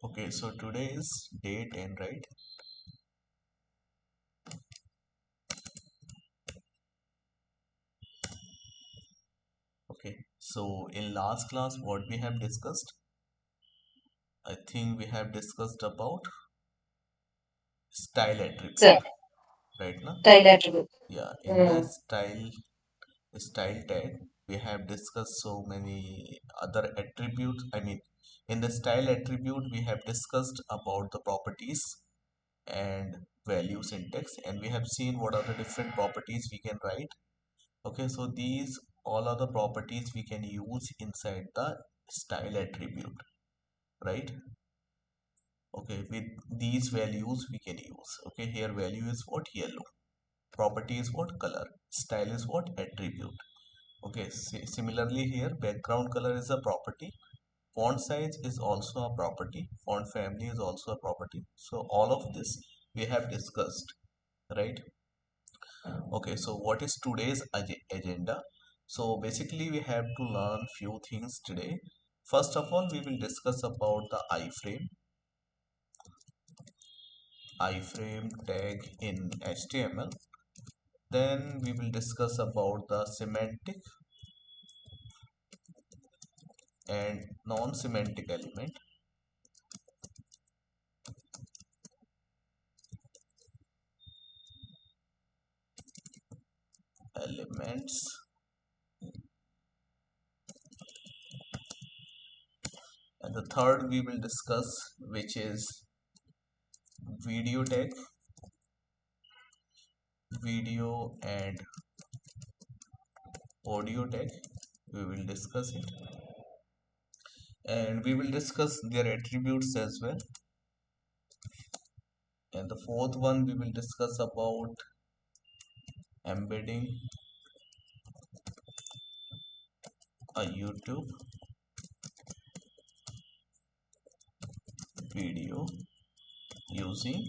Okay, so today is day 10, right? Okay, so in last class, what we have discussed, I think we have discussed about style So, attribute, right? Now, style attribute. yeah, in the Mm. style tag, we have discussed so many other attributes. I mean, in the style attribute, we have discussed about the properties and value syntax, and we have seen what are the different properties we can write. Okay, so these all are the properties we can use inside the style attribute, right? Okay, with these values we can use. Okay, here value is what? Yellow. Property is what? Color. Style is what? Attribute. Okay, similarly here background color is a property. Font size is also a property. Font family is also a property. So all of this we have discussed, right? Okay, so what is today's agenda? So basically we have to learn few things today. First of all, we will discuss about the iframe tag in HTML. Then we will discuss about the semantic and non-semantic elements. And the third we will discuss, which is video tag, video and audio tag. We will discuss it, and we will discuss their attributes as well. And the fourth one we will discuss about embedding a YouTube video using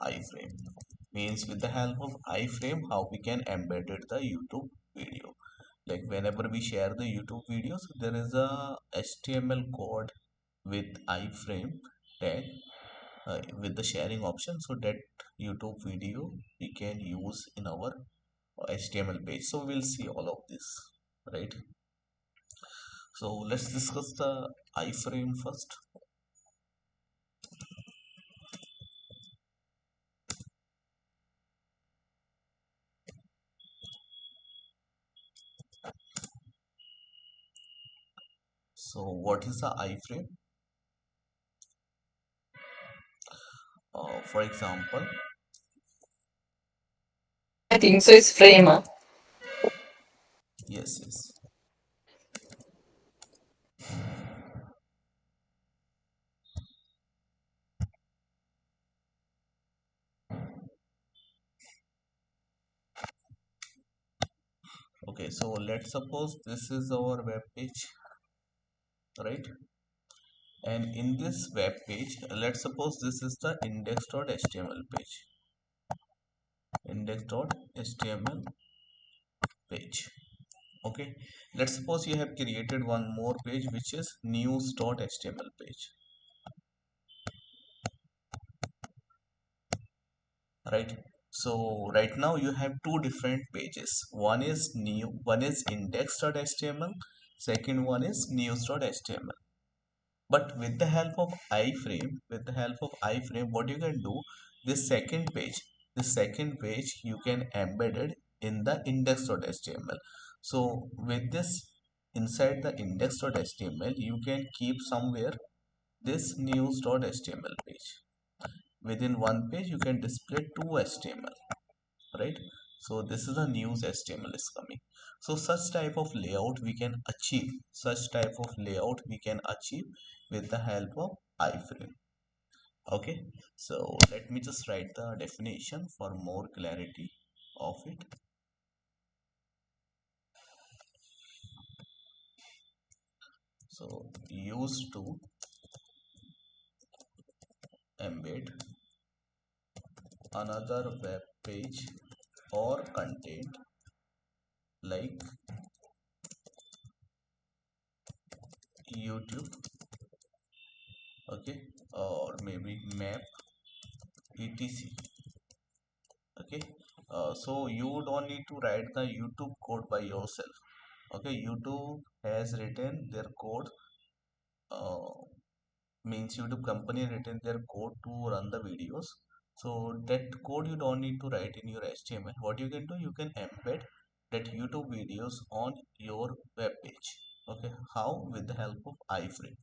iframe. Means with the help of iframe, how we can embed it the YouTube video. Like whenever we share the YouTube videos, there is a HTML code with iframe tag with the sharing option, so that YouTube video we can use in our HTML page. So we'll see all of this, right? So let's discuss the iframe first. So what is the iframe? For example, I think so. It's frame. yes, yes. Okay, so let's suppose this is our web page, right? And in this web page, let's suppose this is the index.html page, index.html page. Okay, let's suppose you have created one more page which is news.html page, right? So right now you have two different pages. One is new, one is index.html, second one is news.html. But with the help of iframe, what you can do, this second page you can embed it in the index.html. So with this, inside the index.html you can keep somewhere this news.html page. Within one page you can display two html, right? So this is a news html is coming. So such type of layout we can achieve, with the help of iframe. Okay, so let me just write the definition for more clarity of it. So used to embed another web page or content like YouTube, okay, or maybe map etc. Okay, so you don't need to write the YouTube code by yourself. Okay, YouTube has written their code, uh, means YouTube company written their code to run the videos. So that code you don't need to write in your HTML. What you can do, you can embed that YouTube videos on your web page. Okay, how? With the help of iframe.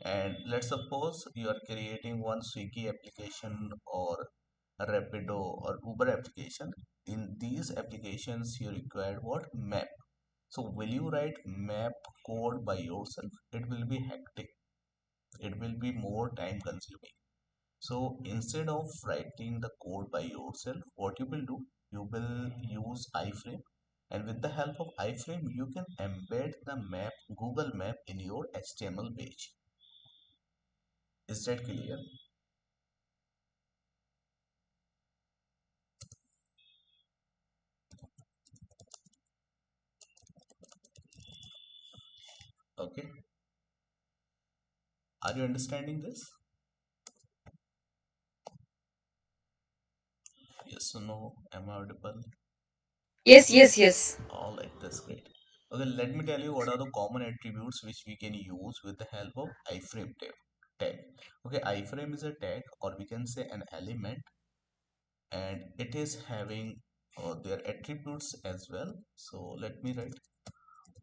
And let's suppose you are creating one Swiggy application or a Rapido or Uber application. In these applications, you require what? Map. So will you write map code by yourself? It will be hectic. It will be more time consuming. So instead of writing the code by yourself, what you will do, you will use iframe, and with the help of iframe, you can embed the map, Google Map, in your HTML page. Is that clear? Okay. Are you understanding this? Yes or no? Am I audible? Yes, yes, yes. All right, that's great. Okay, let me tell you what are the common attributes which we can use with the help of iframe tag. Okay, iframe is a tag, or we can say an element, and it is having their attributes as well. So let me write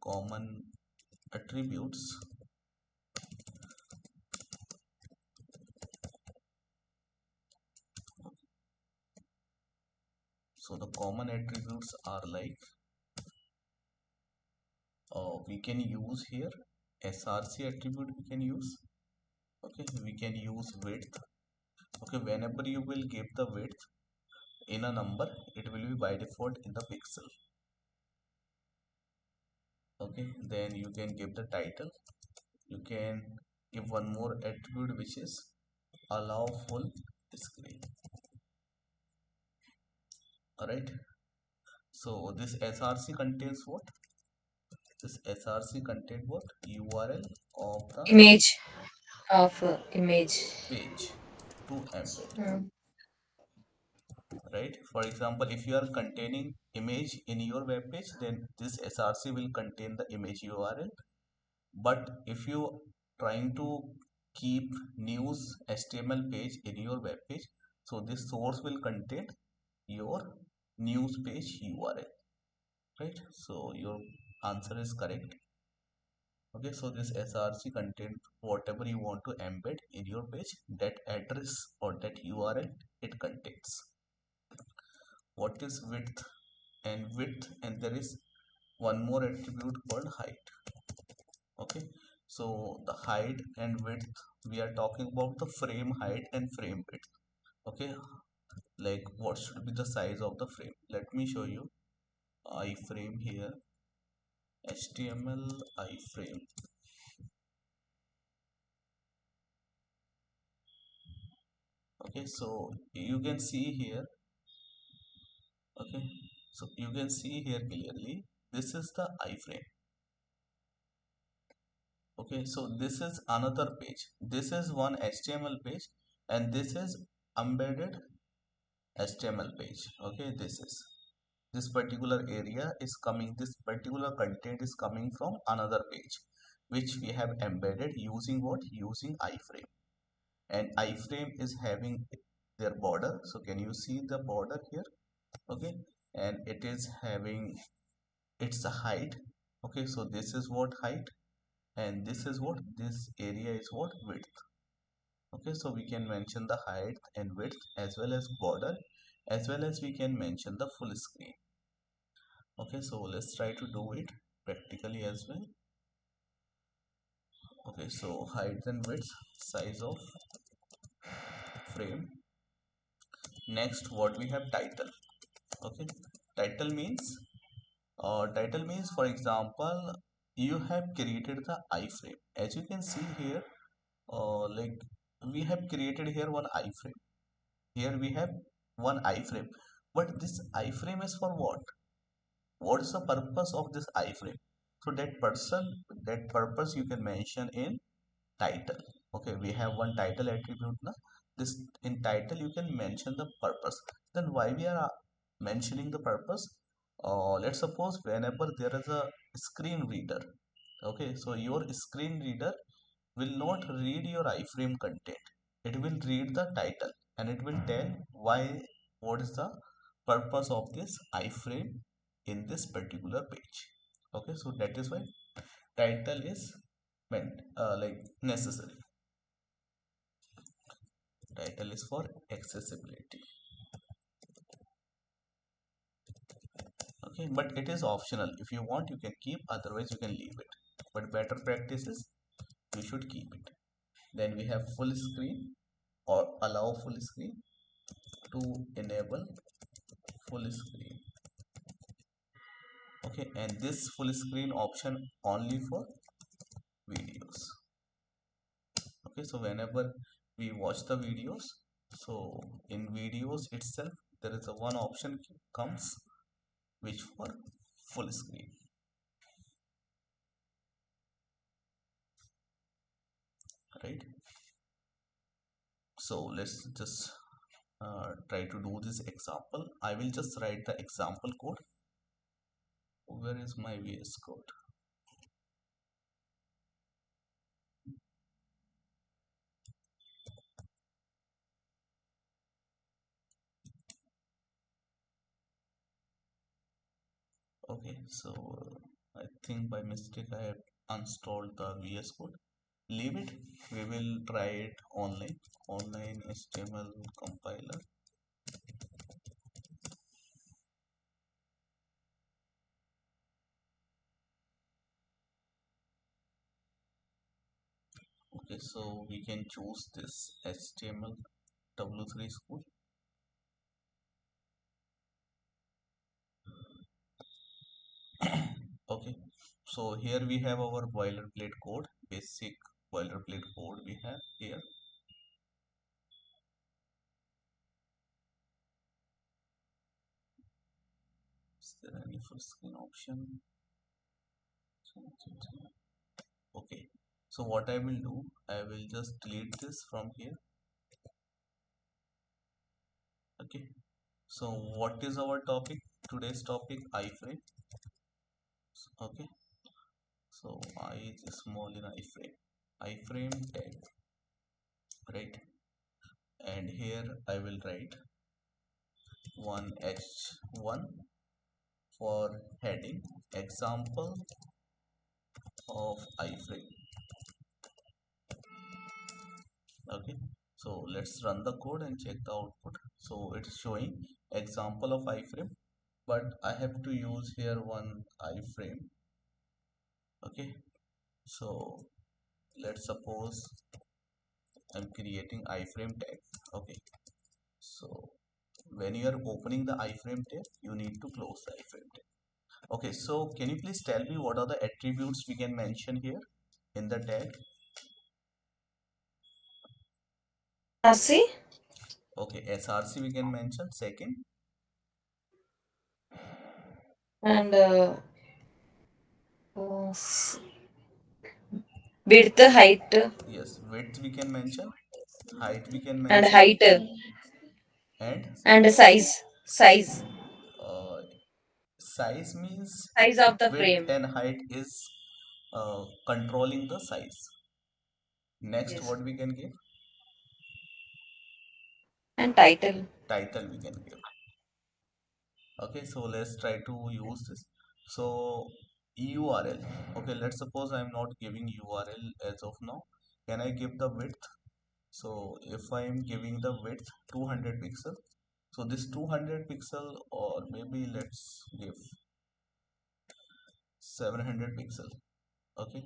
common attributes. So the common attributes are like, we can use here src attribute, we can use. Okay, we can use width. Okay, whenever you will give the width in a number, it will be by default in the pixel. Okay, then you can give the title. You can give one more attribute, which is allow full screen. All right, so this src contains what? This src contains what? URL of the Image of image. page to embed. Mm. Right, for example, if you are containing image in your web page, then this src will contain the image URL. But if you trying to keep news HTML page in your web page, so this source will contain your news page URL. Right, so your answer is correct. Okay, so this src content whatever you want to embed in your page, that address or that URL it contains. What is width? And there is one more attribute called height. Okay, so the height and width, we are talking about the frame height and frame width. Okay, like what should be the size of the frame? Let me show you. Iframe here, HTML iframe. Okay, so you can see here. Okay, so you can see here clearly, this is the iframe. Okay, so this is another page, this is one HTML page, and this is embedded HTML page. Okay, this particular area is coming, this particular content is coming from another page, which we have embedded using what? Using iframe. And iframe is having their border. So can you see the border here? Okay, and it is having its height. Okay, so this is what height, and this is what, this area is what? Width. Okay, so we can mention the height and width as well as border, as well as we can mention the full screen. Okay, so let's try to do it practically as well. Okay, so height and width, size of frame. Next, what we have? Title. Okay, title means, for example, you have created the iframe. As you can see here, like we have created here one iframe. Here we have one iframe, but this iframe is for what? What is the purpose of this iframe? So that purpose you can mention in title. Okay, we have one title attribute now. This in title you can mention the purpose. Then why we are mentioning the purpose? Let's suppose whenever there is a screen reader. Okay, so your screen reader will not read your iframe content. It will read the title and it will tell why, what is the purpose of this iframe in this particular page. Okay, so that is why title is meant like necessary. Title is for accessibility. Okay, but it is optional. If you want, you can keep, otherwise you can leave it. But better practice is you should keep it. Then we have full screen or allow full screen to enable full screen. Okay, and this full screen option only for videos. Okay, so whenever we watch the videos, so in videos itself there is a one option comes which for full screen, right? So let's just try to do this example. I will just write the example code. Where is my VS code? Okay, so I think by mistake I have installed the VS code. Leave it. We will try it online. Online HTML compiler. Okay, so we can choose this HTML W3 school. Okay, so here we have our boilerplate code, basic boilerplate code we have here. Is there any full screen option? Okay, so what I will do, I will just delete this from here. Okay, so what is our topic? Today's topic iframe. Okay, so I is small in iframe. Iframe tag, right? And here I will write one h1 for heading example of iframe. Okay, so let's run the code and check the output. So it's showing example of iframe, but I have to use here one iframe. Okay, so let's suppose I'm creating iframe tag. Okay, so when you are opening the iframe tag, you need to close the iframe tag. Okay, so can you please tell me what are the attributes we can mention here in the tag? RC Okay, src we can mention. Second, and width, height, yes, width we can mention, height we can and mention, height and and size, uh, size means size of the width frame. and height is controlling the size. Next, Yes, what we can give? and title. Title we can give. Okay, so let's try to use this. So URL. Okay, let's suppose I'm not giving URL as of now. Can I give the width? So if I am giving the width 200 pixel, so this 200 pixel, or maybe let's give 700 pixel. Okay,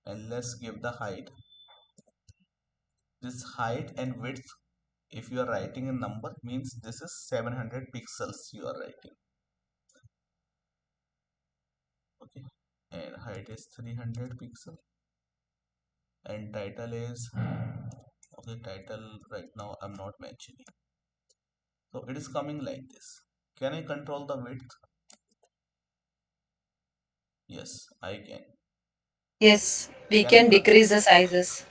and let's give the height. This height and width, if you are writing a number, means this is 700 pixels you are writing. Okay, and height is 300 pixel, and title is, okay, title right now I'm not mentioning. So it is coming like this. Can I control the width? Yes, I can. Yes, we Can I can decrease the sizes.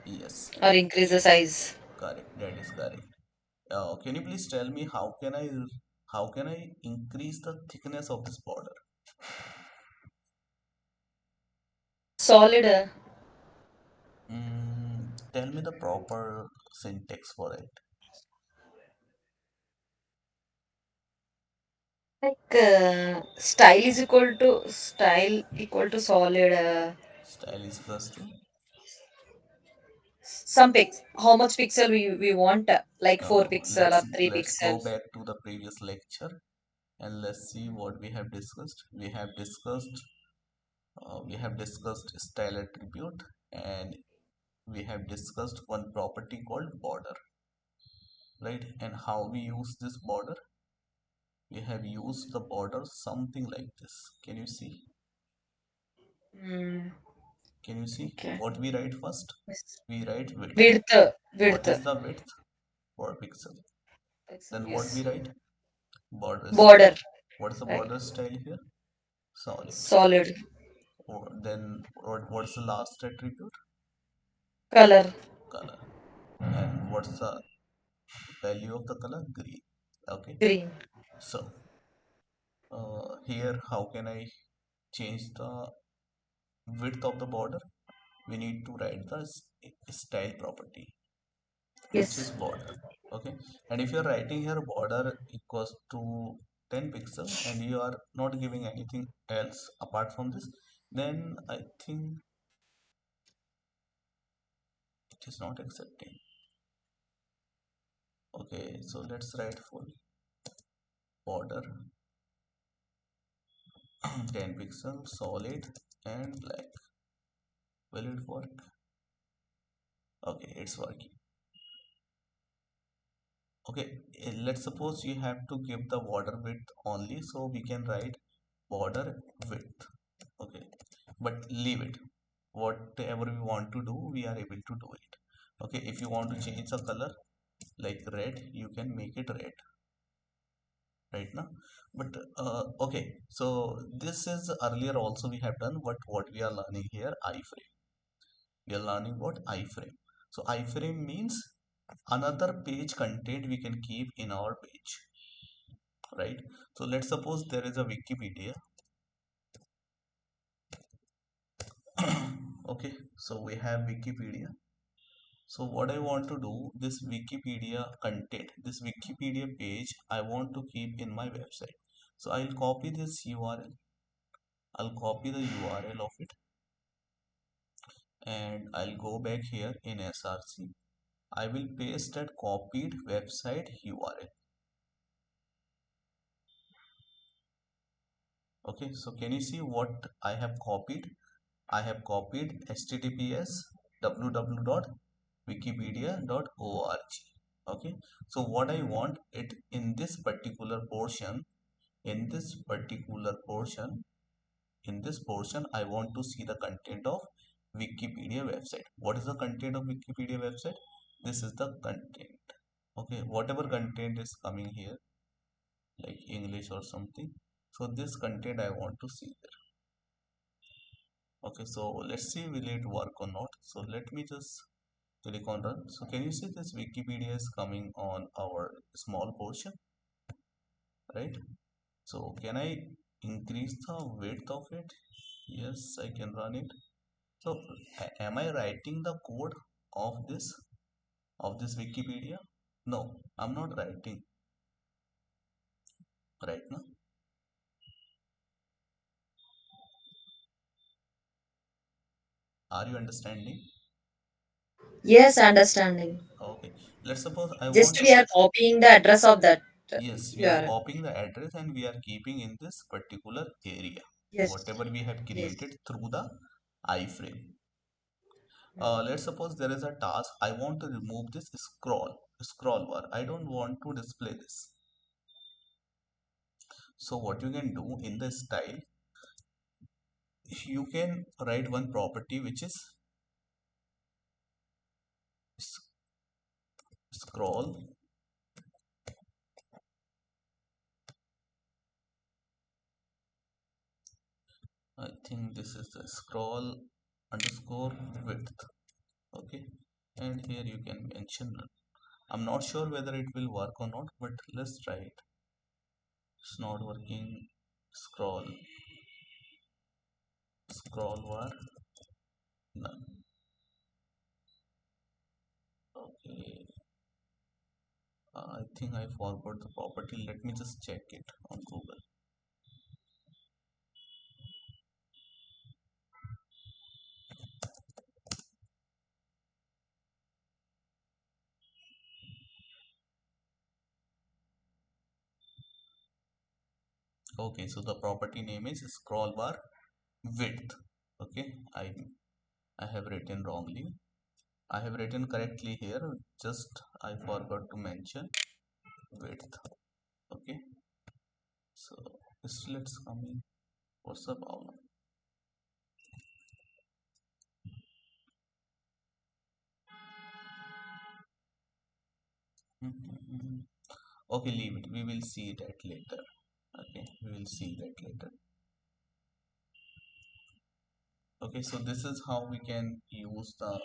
Yes, or increase the size. correct. That is correct. Can you please tell me how can I increase the thickness of this border? Solid, Tell me the proper syntax for it. like style equal to solid. Style is equals to. How much pixel we want, like 4 pixel or 3 Let's go pixels. back to the previous lecture and let's see what we have discussed. We have discussed style attribute, and we have discussed one property called border, right? And how we use this border. We have used the border something like this. Hmm. Can you see Okay. what we write first? Yes. We write width. Width, What width. is the width? 4 pixel. Pixel, Then what we yes. write? Border style. Border, What is the right. border style here? Solid. Solid. Then what's the last attribute? Color, Color. And what's the value of the color? Green. Okay. green. So here, how can I change the width of the border? We need to write the style property, which is Yes. border. Okay. And if you're writing here border equals to 10 pixel and you are not giving anything else apart from this, then I think it is not accepting. Okay, so let's write full border 10 pixel solid and black. Will it work? Okay, it's working. Okay, let's suppose you have to give the border width only, so we can write border width. Okay, but leave it. Whatever we want to do, we are able to do it. Okay, if you want to change the color like red, you can make it red right now. But okay, so this is earlier also we have done, but what we are learning here, iframe. We are learning what iframe. So iframe means another page content we can keep in our page, right? So let's suppose there is a Wikipedia. Okay, so we have Wikipedia. So what I want to do, this Wikipedia content, this Wikipedia page, I want to keep in my website. So I'll copy this URL. I'll copy the URL of it and I'll go back here in SRC. I will paste that copied website URL. Okay, so can you see what I have copied? I have copied https www.wikipedia.org. Okay, so what I want it in this particular portion, in this particular portion, in this portion, I want to see the content of Wikipedia website. What is the content of Wikipedia website? This is the content. Okay, whatever content is coming here, like English or something. So this content I want to see there. Okay, so let's see will it work or not. So let me just click on run. So can you see this Wikipedia is coming on our small portion, right? So can I increase the width of it? Yes, I can run it. So am I writing the code of this Wikipedia? No, I'm not writing right now. Are you understanding? Yes, understanding. Okay. Let's suppose I Just want. we are copying the address of that Yes, we are URL. copying the address and we are keeping in this particular area. Yes. Whatever we have Yes. created through the iframe. Hmm. Let's suppose there is a task. I want to remove this scroll bar. I don't want to display this. So what you can do in the style, you can write one property which is scroll. I think this is the scroll underscore width. Okay. and here you can mention none. I'm not sure whether it will work or not, but let's try it. It's not working. Scroll bar, none. Okay, I think I forgot the property. Let me just check it on Google. Okay, so the property name is scroll bar width. Okay, I have written wrongly. I have written correctly here, just I forgot to mention width. Okay, so still it's coming. What's the problem? Okay, leave it. We will see that later. Okay, we will see that later. Okay, so this is how we can use the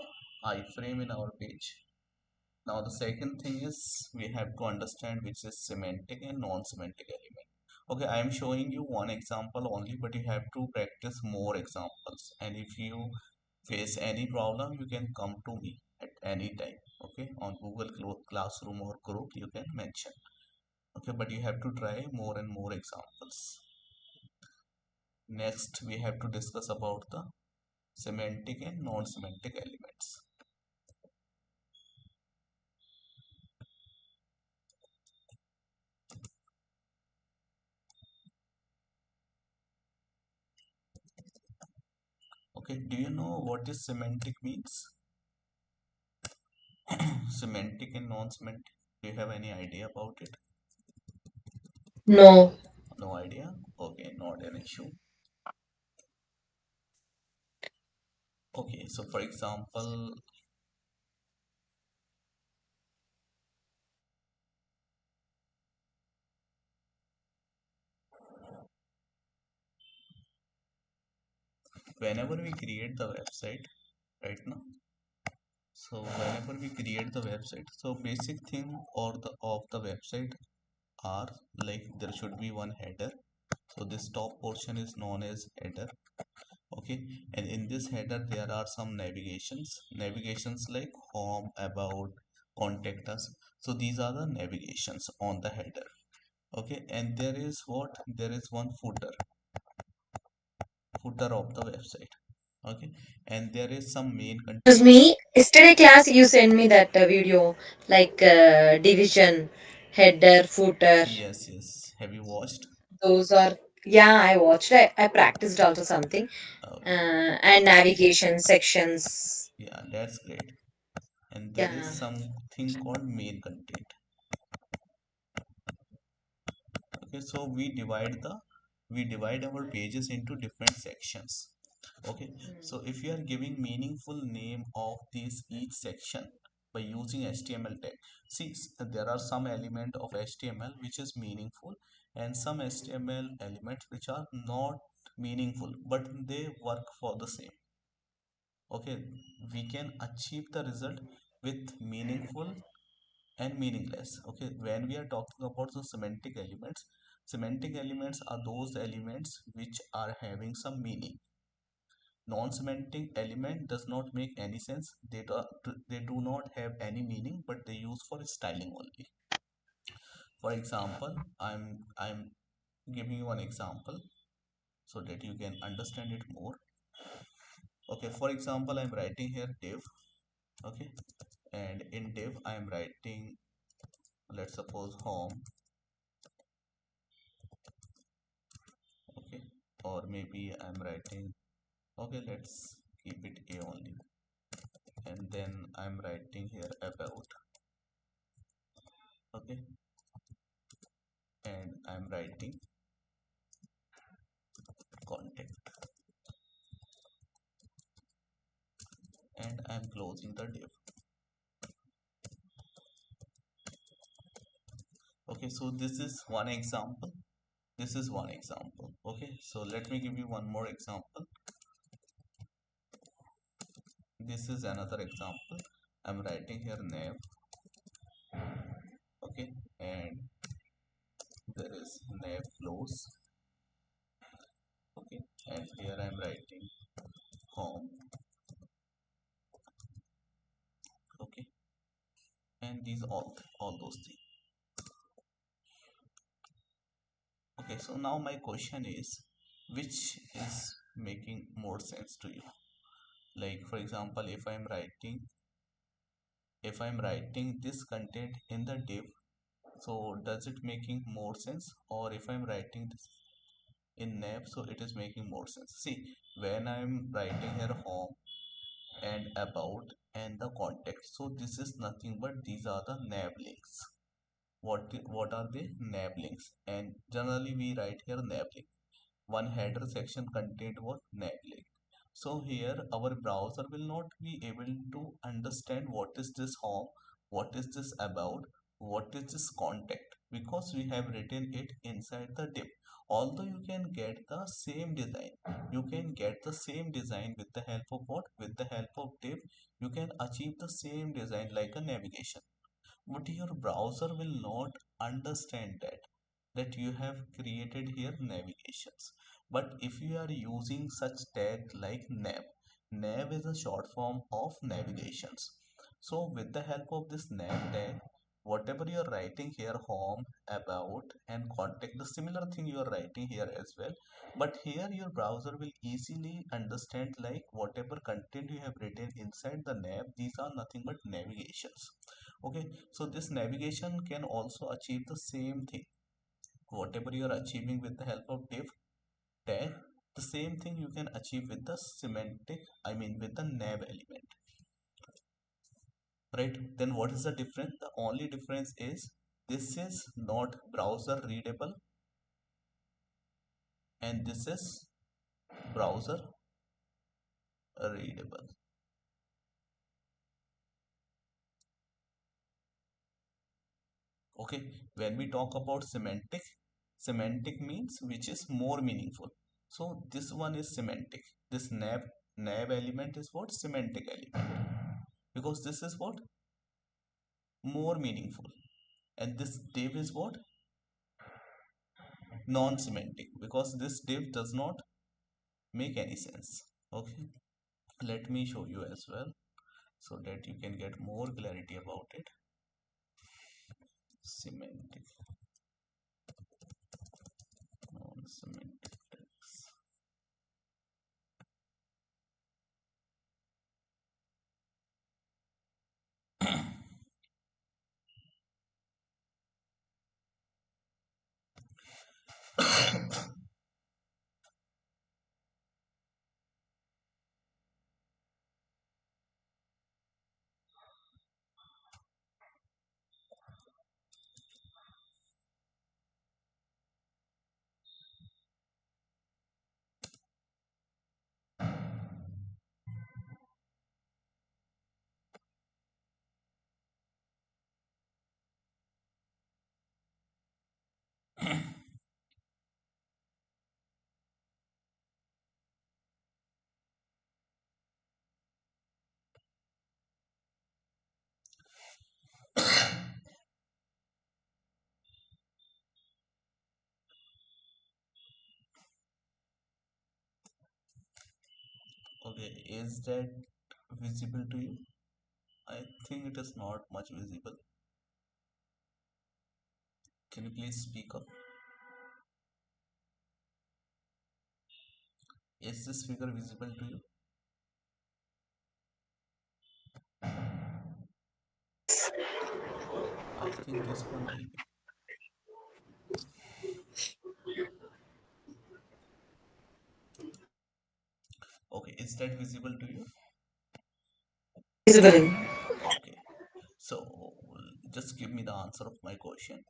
iframe in our page. Now the second thing is we have to understand which is semantic and non-semantic element. Okay, I am showing you one example only, but you have to practice more examples. And if you face any problem, you can come to me at any time. Okay, on Google Classroom or group, you can mention. Okay, but you have to try more and more examples. Next, we have to discuss about the semantic and non-semantic elements. Okay, do you know what is semantic means? Semantic and non-semantic. Do you have any idea about it? No. No idea? Okay, not an issue. Okay, so for example, whenever we create the website, right now, so whenever we create the website, so basic thing or the of the website are like there should be one header. So this top portion is known as header. Okay, and in this header there are some navigations like home, about, contact us. So these are the navigations on the header. Okay, and there is what, there is one footer of the website. Okay, and there is some main Excuse content. me. Yesterday class you sent me that video like division, header, footer. Yes, have you watched? Those are, yeah, I watched. I practiced also something. Okay, And navigation sections. yeah, that's great. And there is Yeah. something called main content. Okay, so we divide our pages into different sections. Okay, so if you are giving meaningful name of this each section by using HTML tag, see, there are some element of HTML which is meaningful and some HTML elements which are not meaningful, but they work for the same. Okay, we can achieve the result with meaningful and meaningless. Okay, when we are talking about the semantic elements are those elements which are having some meaning. Non-semantic element does not make any sense. They do not have any meaning, but they use for styling only. For example, I'm giving you an example so that you can understand it more. Okay, for example, I'm writing here div. Okay, and in div I'm writing, let's suppose home. Okay, or maybe I'm writing, okay, let's keep it a only, and then I'm writing here about. Okay, and I'm writing contact, and I'm closing the div. Okay, so this is one example. Okay, so let me give you one more example. This is another example. I'm writing here nav. Okay, and there is nav flows. Okay, and here I'm writing home. Okay, and these all those things. Okay, so now my question is, which is making more sense to you? Like for example, if I'm writing this content in the div, so does it making more sense? Or if I'm writing this in nav, so it is making more sense. See, when I'm writing here home and about and the context, so this is nothing but these are the nav links. What are the nav links? And generally we write here nav link. One header section contained was nav link. So here our browser will not be able to understand what is this home, what is this about, what is this contact, because we have written it inside the div. Although you can get the same design, you can get the same design with the help of what? With the help of div, you can achieve the same design like a navigation, but your browser will not understand that you have created here navigations. But if you are using such tag like nav is a short form of navigations. So with the help of this nav tag, whatever you are writing here, home, about and contact, the similar thing you are writing here as well, but here your browser will easily understand like whatever content you have written inside the nav, these are nothing but navigations. Okay, so this navigation can also achieve the same thing. Whatever you are achieving with the help of div tag, the same thing you can achieve with the semantic, I mean with the nav element, right? Then what is the difference? The only difference is this is not browser readable and this is browser readable. Okay, when we talk about semantic means which is more meaningful. So this one is semantic. This nav element is what? Semantic element, because this is what? More meaningful. And this div is what? Non-semantic, because this div does not make any sense. Okay, let me show you as well so that you can get more clarity about it. Semantic, non-semantic tags. Okay, is that visible to you? I think it is not much visible. Can you please speak up? Is this figure visible to you? I think this one will be. Okay, is that visible to you? Visible. Okay, so just give me the answer of my question.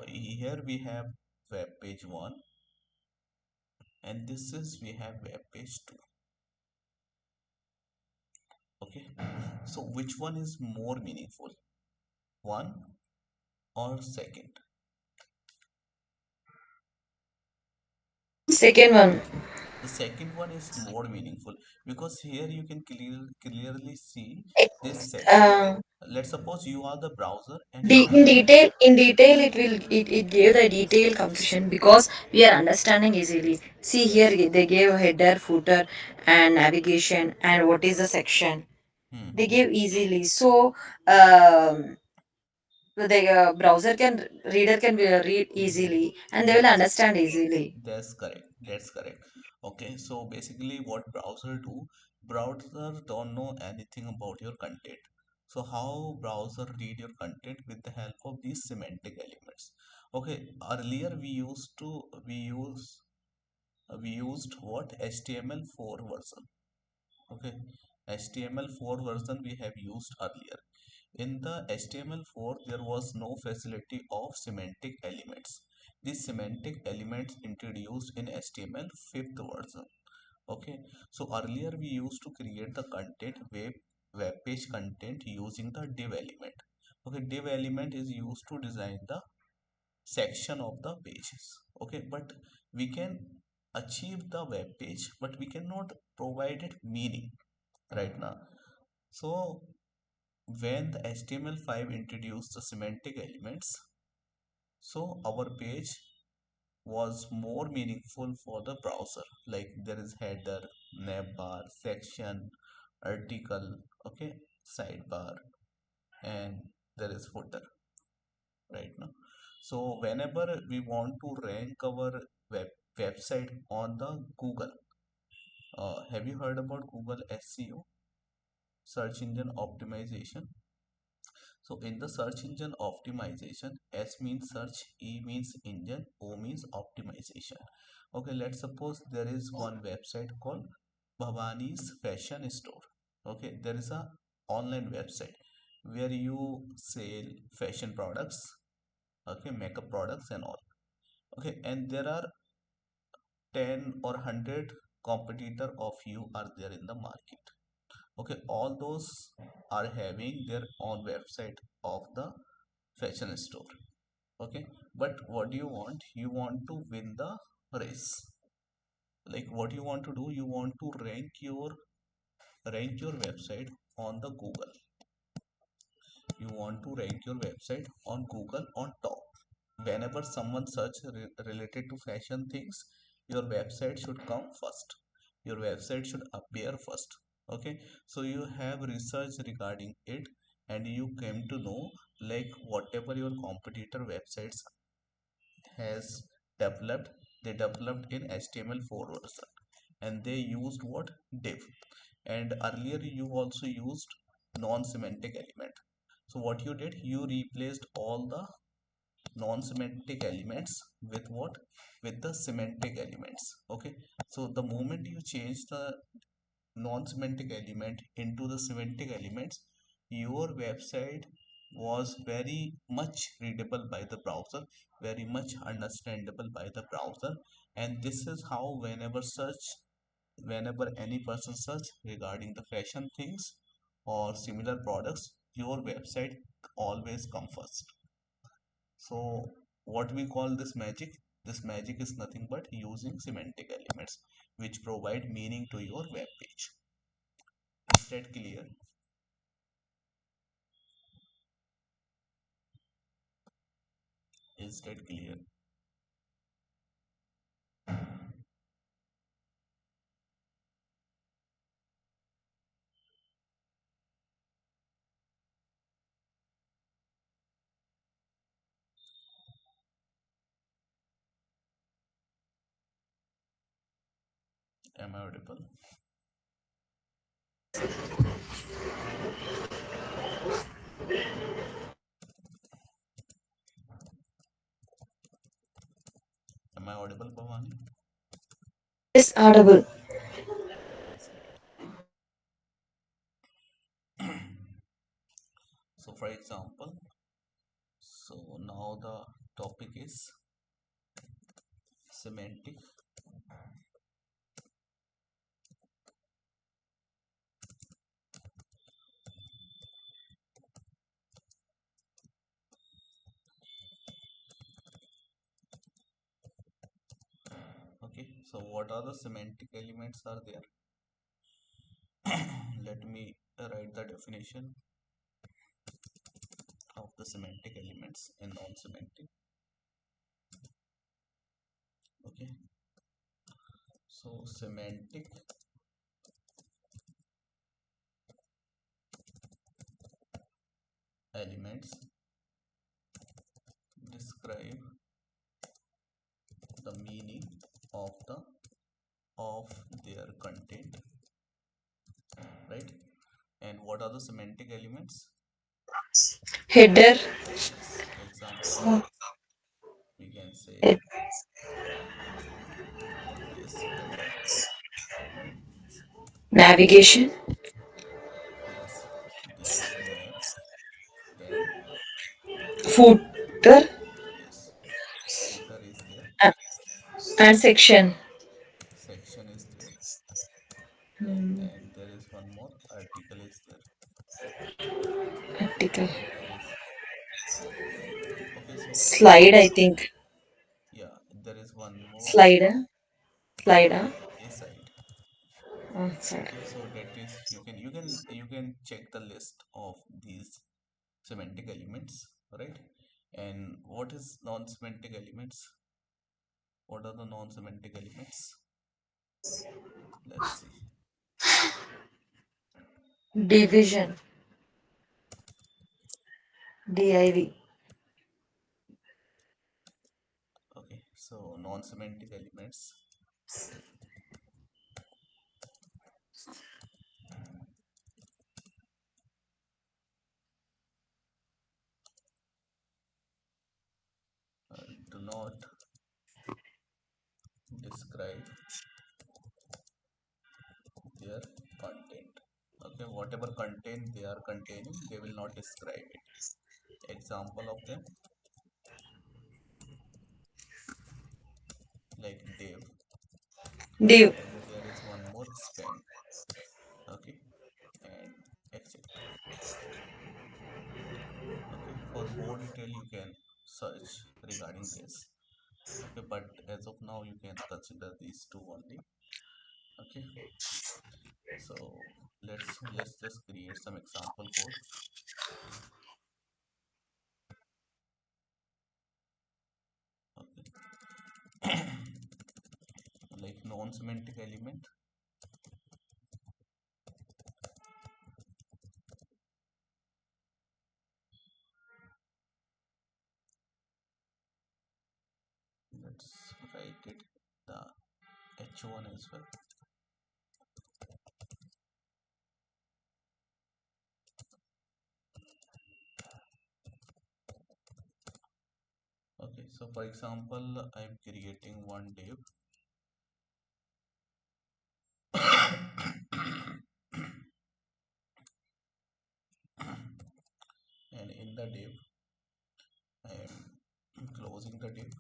Here we have web page 1 and this is we have web page 2. Okay, so which one is more meaningful? One or second? Second one. The second one is more meaningful because here you can clearly see It, this section. uh, Let's suppose you are the browser and you in have detail it gave the detailed composition because we are understanding easily. See here they gave header, footer, and navigation and what is the section. They hmm, gave easily. So um, the browser can reader can read easily and they will that's understand easily. That's correct. That's correct. Okay, so basically what browser do, browser don't know anything about your content. So how browser read your content with the help of these semantic elements. Okay, earlier we used what HTML4 version. Okay, HTML4 version we have used earlier. In the HTML4, there was no facility of semantic elements. These semantic elements introduced in HTML fifth version. Okay, so earlier we used to create the content web page content using the div element. Okay, div element is used to design the section of the pages. Okay, but we can achieve the web page, but we cannot provide it meaning right now. So when the HTML5 introduced the semantic elements, so our page was more meaningful for the browser. Like there is header, navbar, section, article, okay, sidebar, and there is footer right now. So whenever we want to rank our website on the Google, have you heard about Google SEO, search engine optimization? So in the search engine optimization, S means search, E means engine, O means optimization. Okay, let's suppose there is one website called Bhavani's Fashion Store. Okay, there is a online website where you sell fashion products, okay, makeup products and all. Okay, and there are 10 or 100 competitor of you are there in the market. Okay, all those are having their own website of the fashion store. Okay, but what do you want? You want to win the race. Like what you want to do, you want to rank your website on the Google. You want to rank your website on Google on top. Whenever someone search related to fashion things, your website should come first. Your website should appear first. Okay, so you have research regarding it and you came to know like whatever your competitor websites has developed, they developed in HTML4 version and they used what, div. And earlier you also used non-semantic element. So what you did, you replaced all the non-semantic elements with what, with the semantic elements. Okay, so the moment you change the non-semantic element into the semantic elements, your website was very much readable by the browser, very much understandable by the browser. And this is how whenever any person search regarding the fashion things or similar products, your website always come first. So what we call this magic, this magic is nothing but using semantic elements which provide meaning to your web page. Is that clear? Is that clear? Am I audible? Am I audible, Bhavani? Yes, audible. That's great. So for example, so now the topic is semantic. Okay, So what are the semantic elements are there? Let me write the definition of the semantic elements and non-semantic. Okay, so semantic elements describe the meaning of the of their content, right? And what are the semantic elements? Header, Yes, example of uh, it we can say, yes, header, navigation, yes, there is map, then footer, yes, footer is there, uh, and section. section is there, and there is one more, article is there. Article. Article is okay. So Slide, I think. yeah, there is one more, Slider. Slider. a side. Sorry. Okay, so that is you can check the list of these semantic elements, right? And what is non-semantic elements? What are the non-semantic elements? Let's see. Division. Div. Okay, so non-semantic elements do not describe their content. Okay, whatever content they are containing, they will not describe it. Example of them, like div, Div. and there is one more, span. Okay, and etc. Okay, for more detail you can search regarding this. Okay, but as of now you can consider these two only. Okay, so let's just create some example code. Okay, like non-semantic element. Let's write it the h1 as well. Okay, so for example I'm creating one div. And in the div I am closing the div.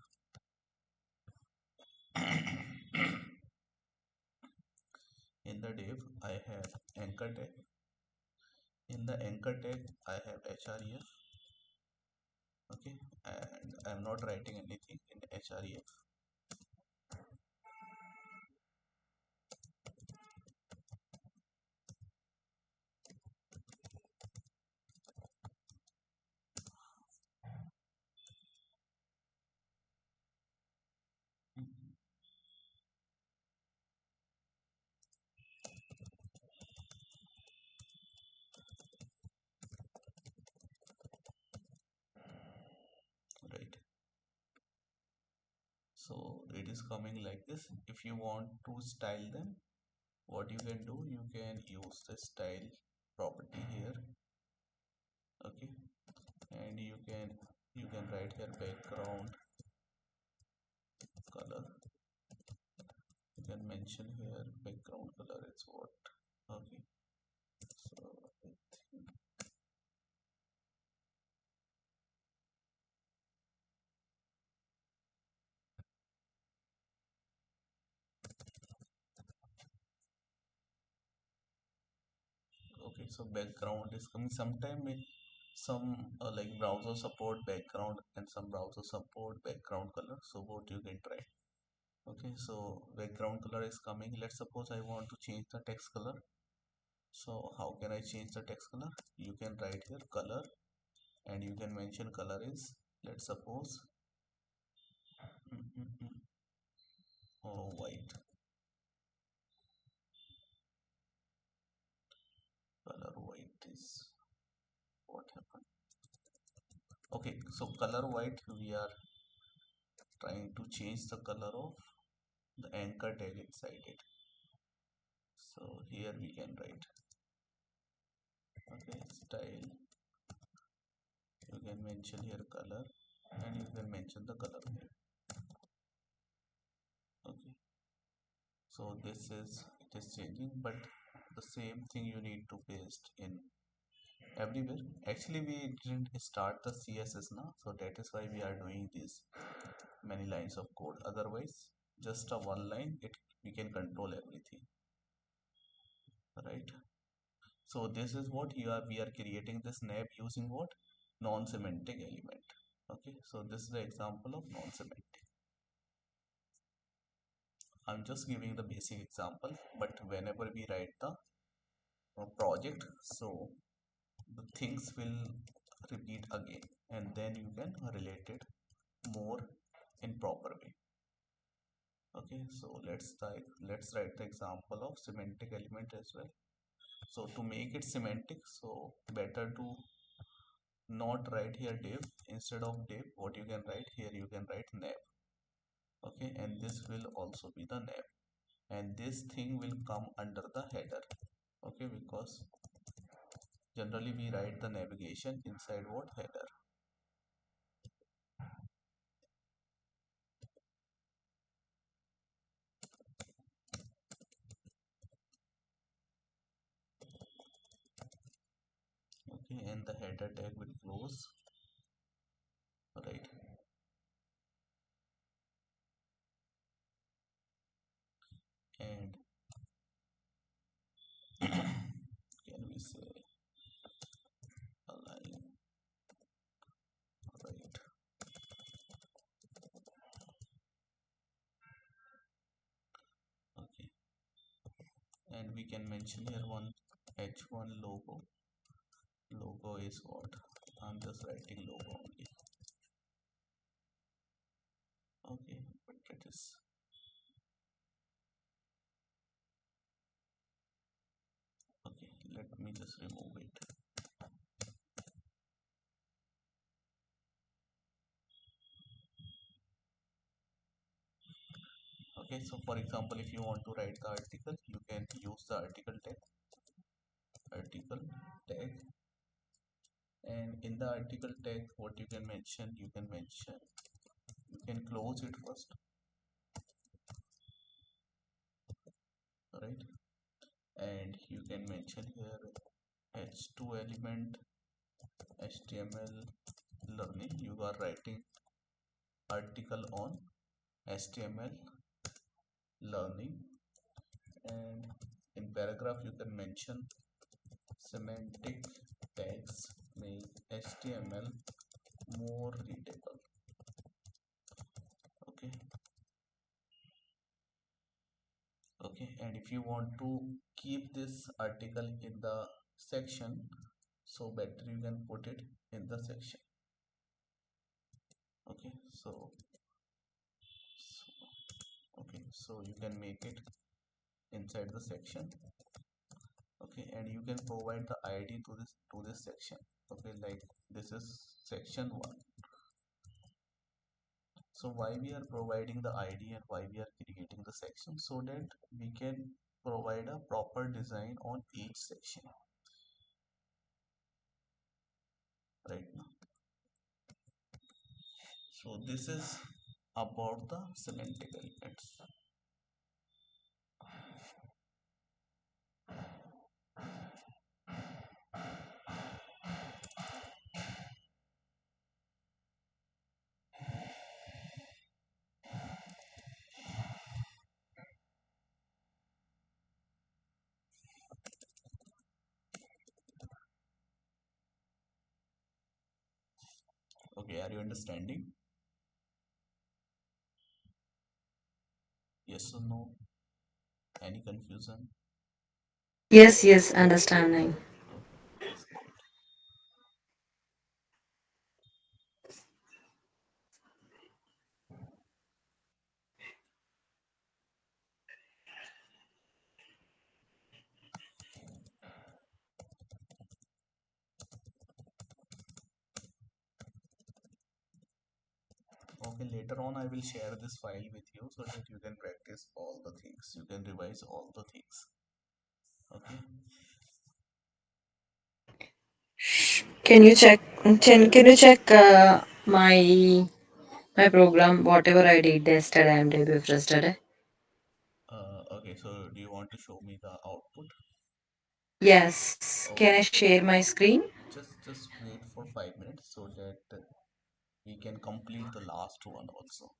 In the div I have anchor tag. In the anchor tag I have href. Okay, and I'm not writing anything in href. Right, so it is coming like this. If you want to style them, what you can do, you can use the style property here. Okay, and you can write here background color. You can mention here background color is what. Okay, so okay, so background is coming. Sometime it some like browser support background and some browser support background color, so what you can try. Okay, so background color is coming. Let's suppose I want to change the text color. So how can I change the text color? You can write here color and you can mention color is, let's suppose, oh, white. Color white is what happened. Okay, so color white, we are trying to change the color of the anchor tag inside it. So here we can write, okay, style, you can mention here color and you can mention the color name. Okay, so this is, it is changing, but the same thing you need to paste in everywhere. Actually we didn't start the CSS now, so that is why we are doing these many lines of code. Otherwise just a one line, it we can control everything, right? So this is what you are, we are creating this nav using what, non-semantic element. Okay, so this is the example of non-semantic. I'm just giving the basic example, but whenever we write the project, so the things will repeat again and then you can relate it more in proper way. Okay, so let's write the example of semantic element as well. So to make it semantic, so better to not write here div. Instead of div, what you can write here, you can write nav. Okay, and this will also be the nav, and this thing will come under the header. Okay, because generally we write the navigation inside what, header. Okay, and the header tag will close, right? And can we say align, right? Okay, and we can mention here one h1 logo. Logo is what, I'm just writing logo only. Okay, but that is, okay, let me just remove it. Okay, so for example, if you want to write the article, you can use the article tag, and in the article tag, what you can mention, you can close it first, right? And you can mention here h2 element html learning. You are writing article on html learning, and in paragraph you can mention semantic tags make html more readable. Okay, okay, and if you want to keep this article in the section, so better you can put it in the section. Okay, okay, so you can make it inside the section. Okay, and you can provide the id to this section. Okay, like this is section 1. So why we are providing the id and why we are creating the section, so that we can provide a proper design on each section, right now. So this is about the semantic elements. Okay, are you understanding? Yes or no? Any confusion? Yes, yes, understanding. Okay, that's great. Okay, later on I will share this file with you so that you can practice all the things. You can revise all the things. Okay. Can you check? Can you check my program? Whatever I did yesterday and day before yesterday. Okay, so do you want to show me the output? Yes. Can Okay, I share my screen? just wait for 5 minutes so that we can complete the last one also.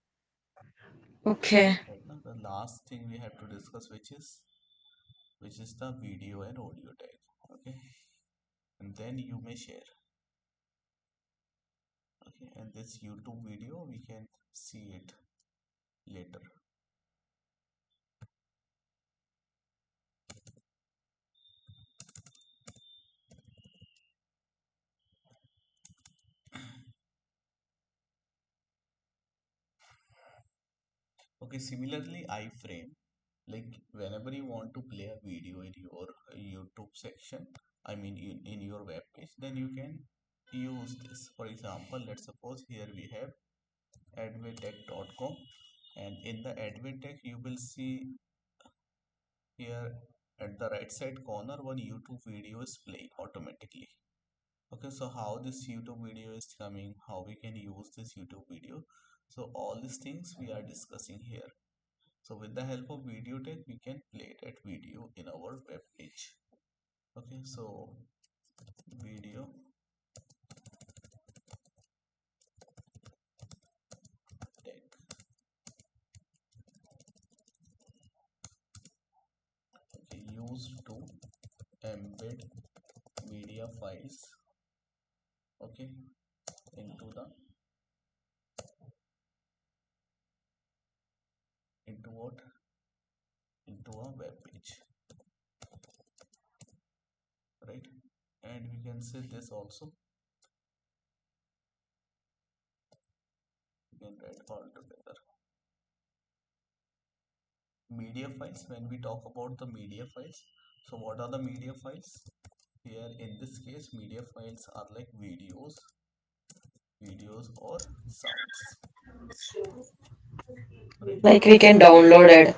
Okay. Right now, the last thing we have to discuss, which is the video and audio tag. Okay, and then you may share. Okay, and this YouTube video we can see it later. Okay, similarly, iframe, like whenever you want to play a video in your YouTube section, I mean in your web page, then you can use this. For example, let's suppose here we have edwaytech.com, and in the edwaytech you will see here at the right side corner one YouTube video is playing automatically. Okay, so how this YouTube video is coming, how we can use this YouTube video. So all these things we are discussing here. So with the help of video tech, we can play that video in our web page. Okay, so video tech, okay, used to embed media files, okay, into the into what into a web page, right? And we can say this also. We can write all together. Media files. When we talk about the media files, so what are the media files? Here in this case, media files are like videos or sounds, right? Like we can download it.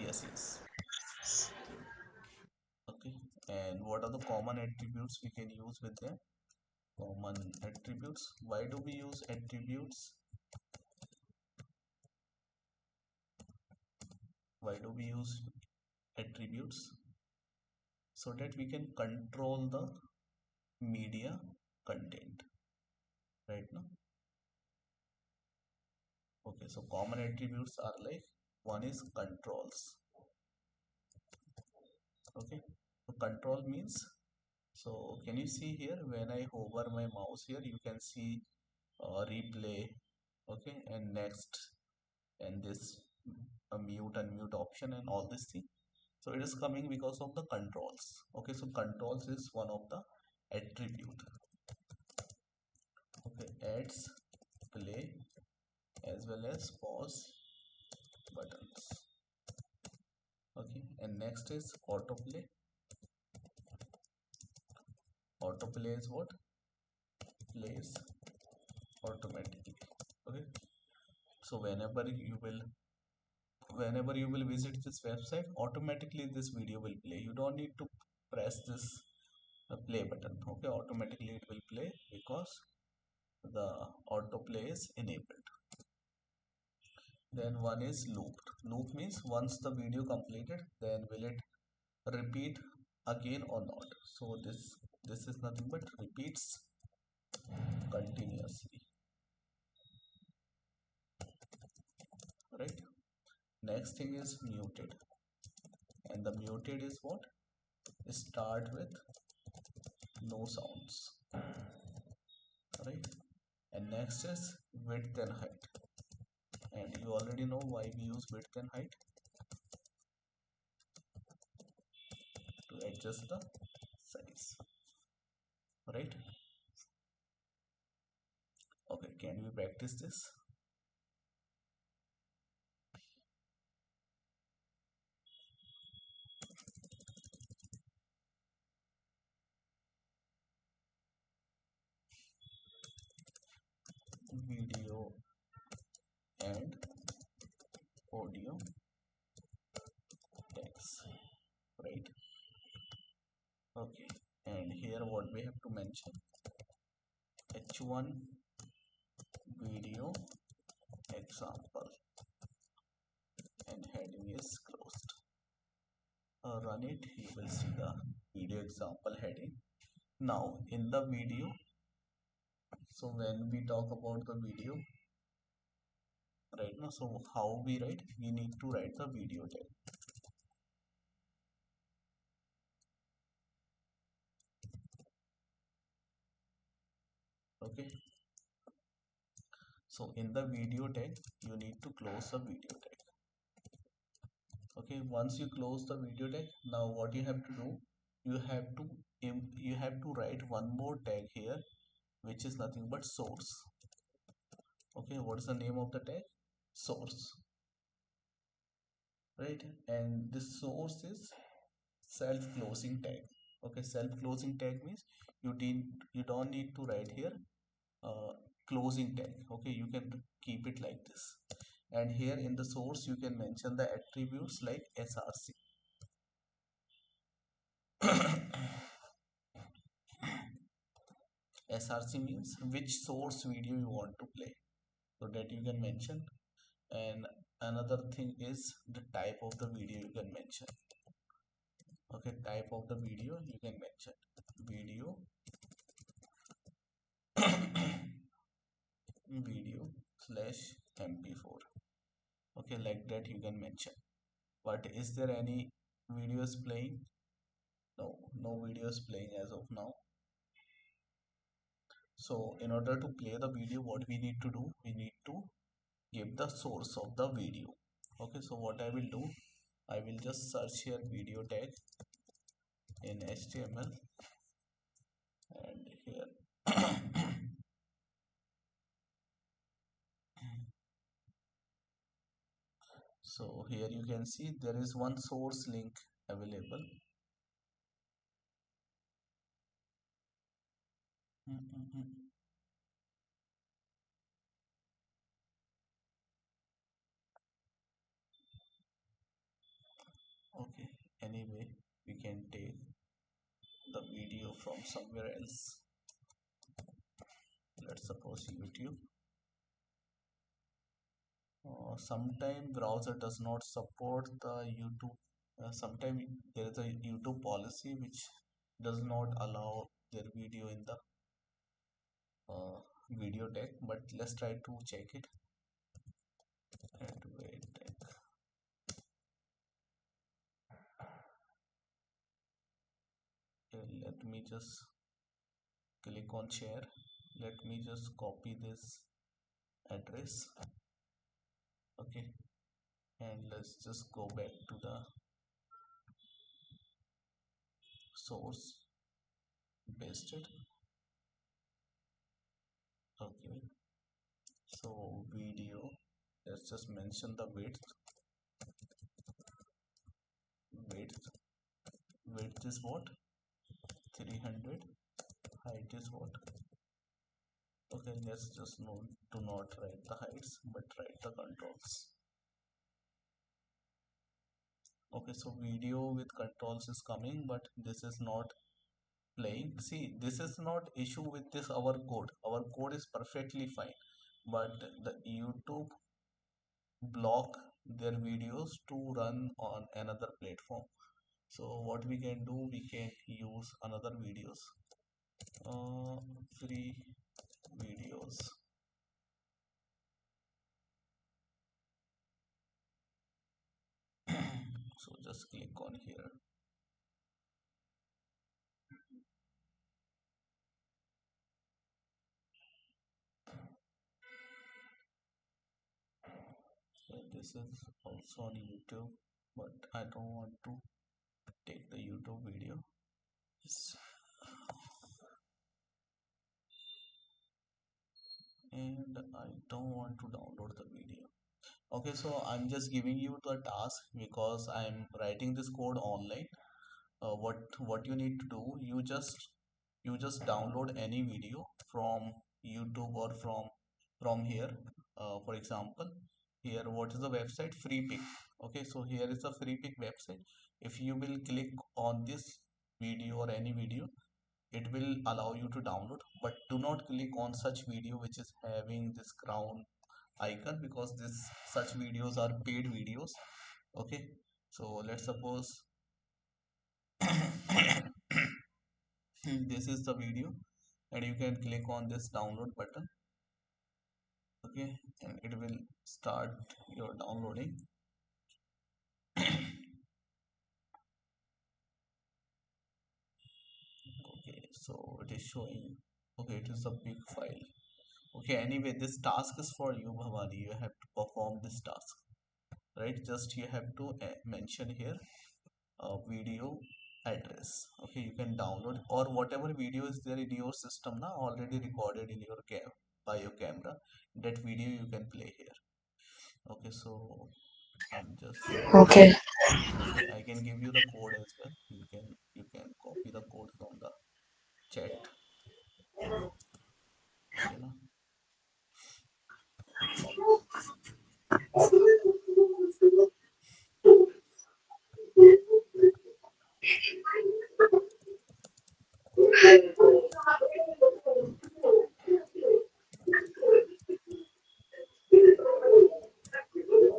Yes, yes. Okay. And what are the common attributes we can use with them? Common attributes. Why do we use attributes? Why do we use attributes? So that we can control the media content, right now. Okay, so common attributes are like, one is controls. Okay, so control means, so can you see here when I hover my mouse here, you can see replay, okay, and next, and this mute and mute option and all this thing. So it is coming because of the controls. Okay, so controls is one of the attribute. Okay, adds, play, as well as pause buttons. Okay, and next is autoplay. Autoplay is what? Plays automatically. Okay, so whenever you will visit this website, automatically this video will play. You don't need to press this play button. Okay, automatically it will play because the autoplay is enabled. Then one is looped. Loop means once the video completed, then will it repeat again or not? So this is nothing but repeats continuously, right? Next thing is muted, and the muted is what? Start with no sounds, right? And next is width and height. And you already know why we use width and height, to adjust the size, right? Okay, can we practice this? Video and audio text, right? Okay, and here what we have to mention, h1 video example, and heading is closed. Run it, you will see the video example heading. Now in the video, so when we talk about the video right now, so how we write, we need to write the video tag. Okay, so in the video tag you need to close the video tag. Okay, once you close the video tag, now what you have to do, you have to you have to write one more tag here, which is nothing but source. Okay, what is the name of the tag? Source, right? And this source is self closing tag. Okay, self closing tag means you don't need to write here uh, closing tag. Okay, you can keep it like this. And here in the source you can mention the attributes like src. src means which source video you want to play, so that you can mention. And another thing is the type of the video you can mention. Okay, type of the video you can mention video video slash mp4. Okay, like that you can mention. But is there any videos playing? No, no videos playing as of now. So in order to play the video, what we need to do, we need to give the source of the video. Okay, so what I will do, I will just search here video tag in html, and here so here you can see there is one source link available. Mm, mm, mm. Okay, anyway, we can take the video from somewhere else. Let's suppose YouTube. Sometime browser does not support the YouTube. Sometime there is a YouTube policy which does not allow their video in the video tag, but let's try to check it. Edway tag. Okay, let me just click on share. Let me just copy this address. Okay, and let's just go back to the source, paste it. Okay, so video, let's just mention the width width is what, 300. Height is what, okay, let's just know to not write the heights but write the controls. Okay, so video with controls is coming, but this is not playing. See, this is not issue with this, our code is perfectly fine, but the YouTube block their videos to run on another platform. So what we can do, we can use another videos, uh, free videos. So just click on here. this is also on YouTube, but I don't want to take the YouTube video. Yes. And I don't want to download the video. Okay, so I'm just giving you the task because I'm writing this code online. What you need to do, you just download any video from YouTube or from here. For example, here what is the website? Free pick. Okay, so here is the free pick website. If you will click on this video or any video, it will allow you to download, but do not click on such video which is having this crown icon, because this such videos are paid videos. Okay, so let's suppose this is the video, and you can click on this download button. Okay, and it will start your downloading. Okay, so it is showing. Okay, it is a big file. Okay, anyway, this task is for you, Bhavani. You have to perform this task, right? Just you have to mention here video address. Okay, you can download, or whatever video is there in your system now already recorded in your cam by your camera, that video you can play here. Okay, so I'm just Okay. okay, I can give you the code as well. You can copy the code from the chat. Okay, now.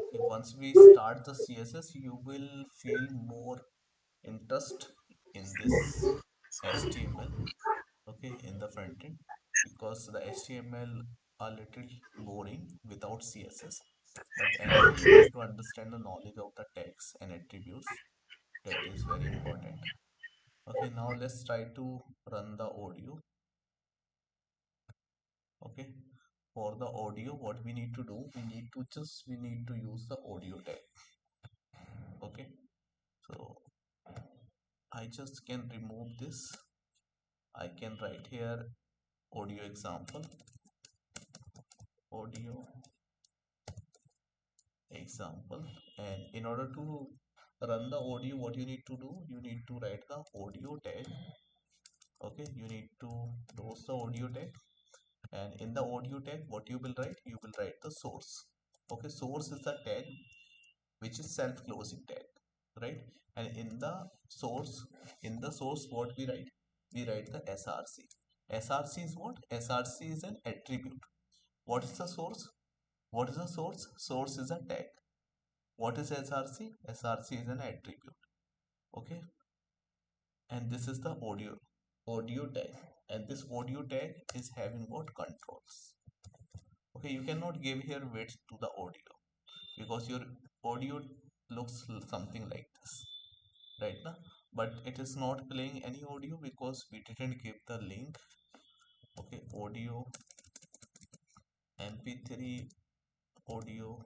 Okay, once we start the CSS, you will feel more interest in this HTML. Okay, in the front end, because the HTML a little boring without CSS. But anyway, you have to understand the knowledge of the tags and attributes. That is very important. Okay, now let's try to run the audio. Okay, for the audio, what we need to do, we need to use the audio tag. Okay, so I just can remove this. I can write here audio example, audio example. And in order to run the audio, what you need to do, you need to write the audio tag. Okay, you need to close the audio tag, and in the audio tag, what you will write, you will write the source. Okay, source is the tag which is self-closing tag, right? And in the source, what we write the src. Src is what? Src is an attribute. What is the source? What is the source? Source is a tag. What is src? Src is an attribute. Okay, and this is the audio tag, and this audio tag is having what? Controls. Okay, you cannot give here width to the audio, because your audio looks something like this right now, but it is not playing any audio because we didn't give the link. Okay, audio mp3 audio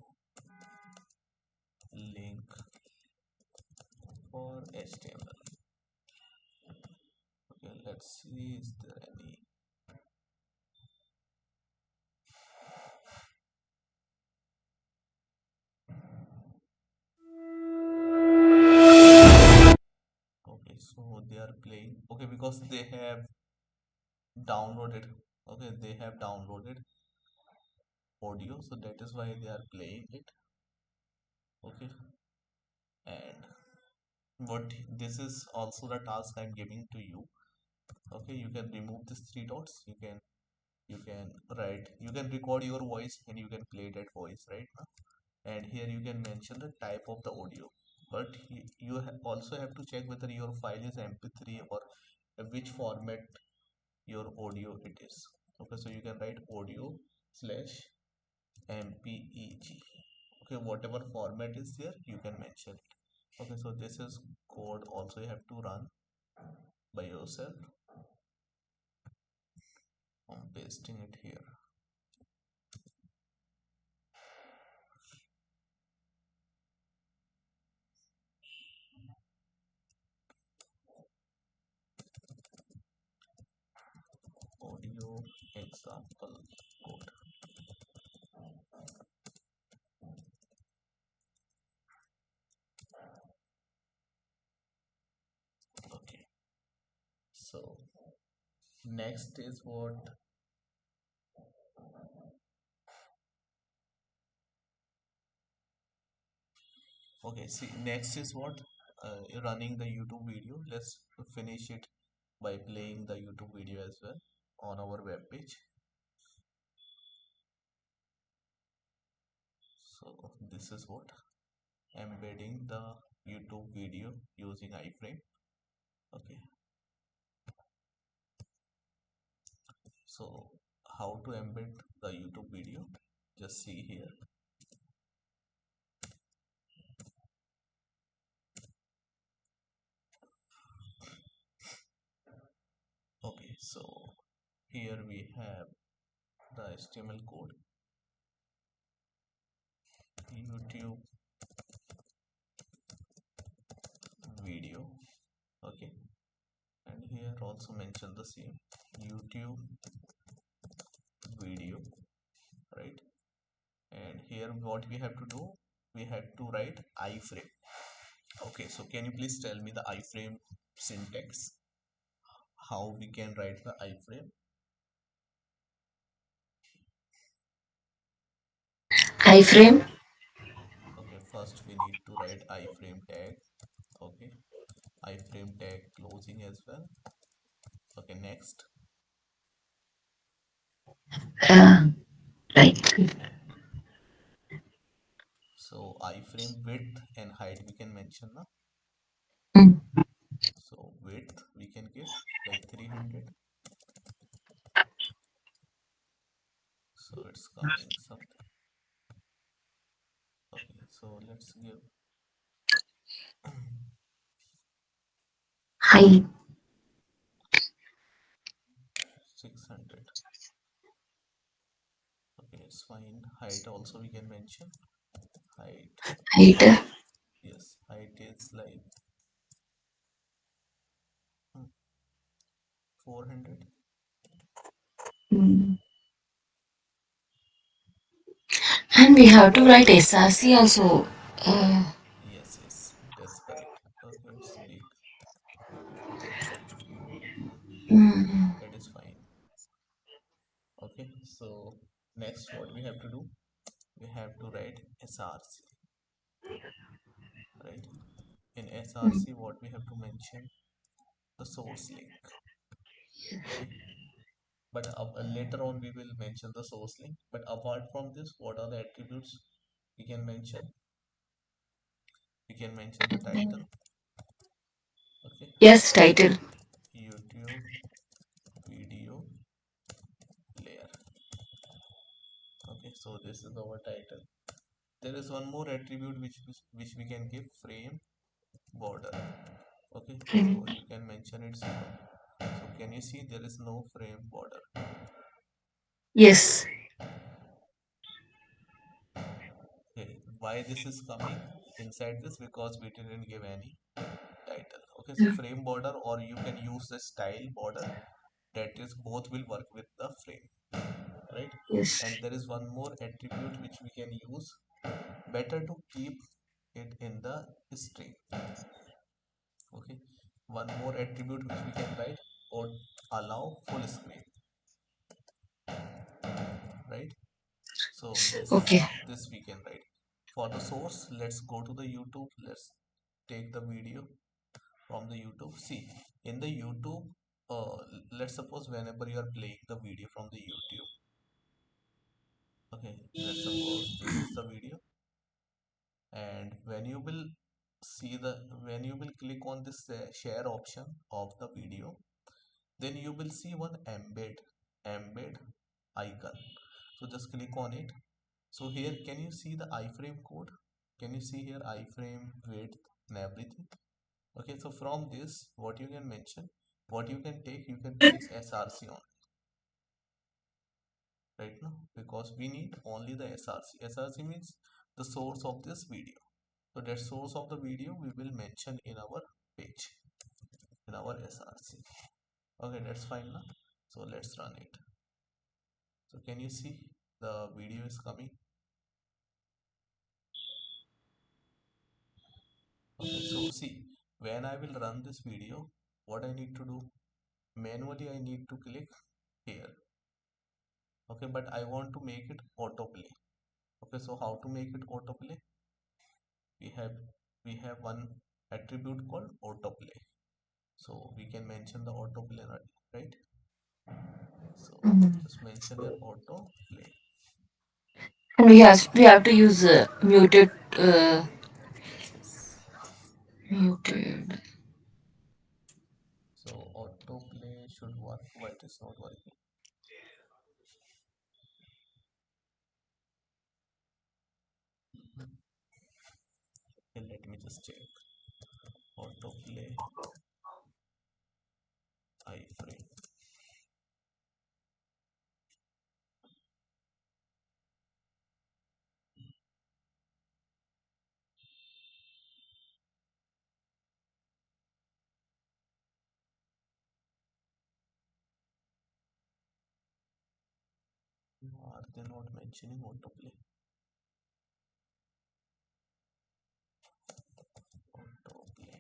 link for html. Okay, let's see, is there any? Okay, so they are playing. Okay, because they have downloaded. Okay, they have downloaded audio, so that is why they are playing it. Okay, and what this is also the task I'm giving to you. Okay, you can remove these three dots. You can write, you can record your voice and you can play that voice right now. And here you can mention the type of the audio, but also have to check whether your file is mp3 or which format your audio it is. Okay, so you can write audio slash mpeg. Okay, whatever format is there, you can mention it. Okay, so this is code also you have to run by yourself. I'm pasting it here. Sample code. Okay, so next is what? Okay, see, next is what? Running the YouTube video. Let's finish it by playing the YouTube video as well on our web page. So this is what? Embedding the YouTube video using iframe. Okay, so how to embed the YouTube video? Just see here. Okay, so here we have the HTML code, YouTube video. Okay, and here also mention the same YouTube video, right? And here what we have to do, we have to write iframe. Okay, so can you please tell me the iframe syntax, how we can write the iframe? iframe. Okay, first we need to write iframe tag. Okay, iframe tag closing as well. Okay, next. Uh, like So iframe width and height we can mention now. mm, So width we can give like 300. So it's coming something. Okay, so let's give height 600. Okay, it's fine. Height also we can mention. Height, height. yes, height is like 400. Mm. And we have to write SRC also. Uh, Yes, yes, that's correct. Okay, it's big. mm, That is fine. Okay, so next what we have to do? We have to write SRC, right? In mm. SRC, what we have to mention? The source link. Okay, but later on we will mention the source link. But apart from this, what are the attributes we can mention? We can mention the title. Okay, Yes, title. YouTube video layer. Okay, so this is our title. There is one more attribute which we can give, frame border. Okay, so Mm. you can mention it 0. So can you see there is no frame border? Yes. Okay, why this is coming inside this? Because we didn't give any title. Okay, so frame border, or you can use the style border, that is both will work with the frame, right? Yes. And there is one more attribute which we can use. Better to keep it in the string. Okay, one more attribute which we can write, or allow full screen, right? So Okay. this we can write. For the source, let's go to the YouTube. Let's take the video from the YouTube. See, in the YouTube, let's suppose whenever you are playing the video from the YouTube. Okay, let's suppose this is the video, and when you will click on this share option of the video, then you will see one embed icon. So just click on it. So here, can you see the iframe code? Can you see here iframe width and everything? Okay, so from this, what you can mention, what you can take, you can take src on right now, because we need only the src. Src means the source of this video. So that source of the video we will mention in our page, in our src. Okay, that's fine now. So let's run it. So can you see the video is coming? Okay, so see, when I will run this video, what I need to do? Manually, I need to click here. Okay, but I want to make it autoplay. Okay, so how to make it autoplay? We have we have one attribute called autoplay. So we can mention the autoplay, right? So Mhm. just mention your autoplay. And we have to use muted Yes, yes. muted. So autoplay should work. Why it is not working? Okay, let me just check. Autoplay iframe. Are they not mentioning autoplay? Autoplay.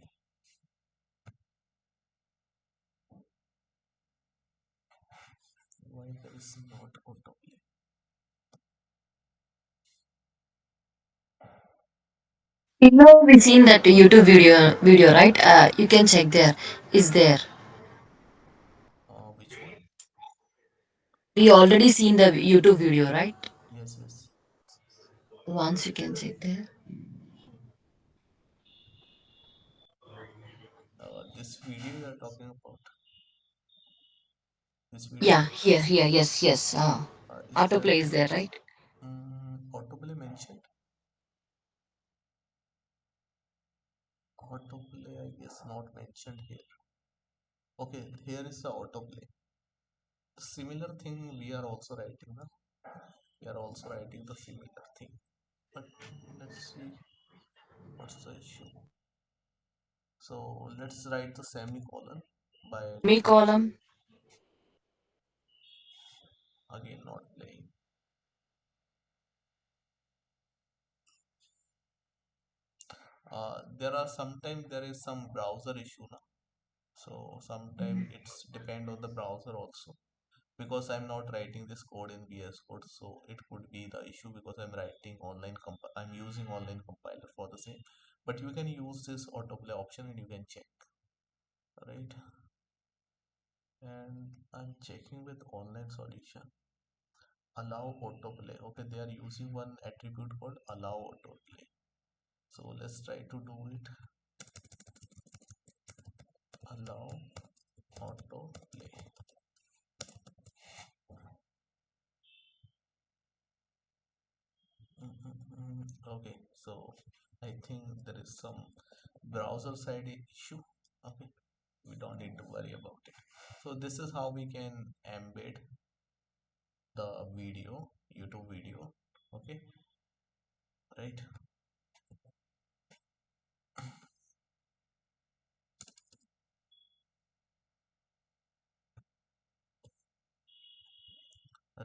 Why there is not autoplay? You know, we seen that YouTube video, right? You can check there. Is there? Which one? We already seen the YouTube video, right? Yes, yes. Once you can check there. This video you are talking about. This video. Yeah, here, yes, yes. Is there Autoplay is there, right? autoplay mentioned? Autoplay, I guess, not mentioned here. Okay, here is the autoplay. Similar thing we are also writing. Na? We are also writing the similar thing. But let's see what's the issue. So let's write the semicolon by Me column. again not playing. There are sometimes there is some browser issue now. So sometimes it's depend on the browser also. Because I'm not writing this code in VS Code, so it could be the issue because I'm writing I'm using online compiler for the same. But you can use this autoplay option and you can check, right? And I'm checking with online solution. Allow autoplay. Okay, they are using one attribute called allow autoplay. So let's try to do it. Allow autoplay. Okay, so I think there is some browser side issue. Okay, we don't need to worry about it. So this is how we can embed the video, YouTube video. Okay, right,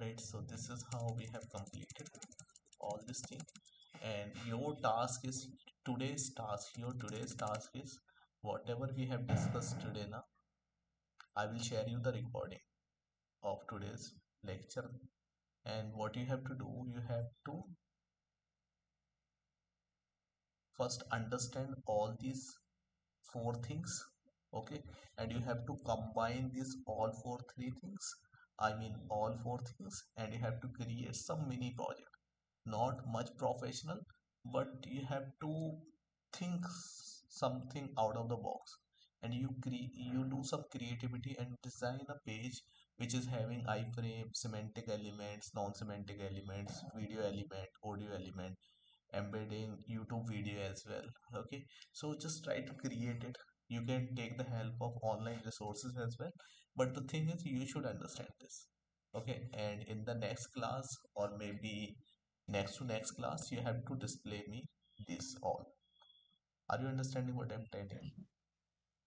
right. So this is how we have completed all this thing. And your task is today's task is whatever we have discussed today. Now, I will share you the recording of today's lecture. And what you have to do, you have to first understand all these four things, okay, and you have to combine these all four three things, I mean all four things, and you have to create some mini project, not much professional, but you have to think something out of the box, and you do some creativity and design a page which is having iframe, semantic elements, non-semantic elements, video element, audio element, embedding YouTube video as well. Okay, so just try to create it. You can take the help of online resources as well, but the thing is you should understand this. Okay, and in the next class or maybe next to next class you have to display me this all. Are you understanding what I'm telling?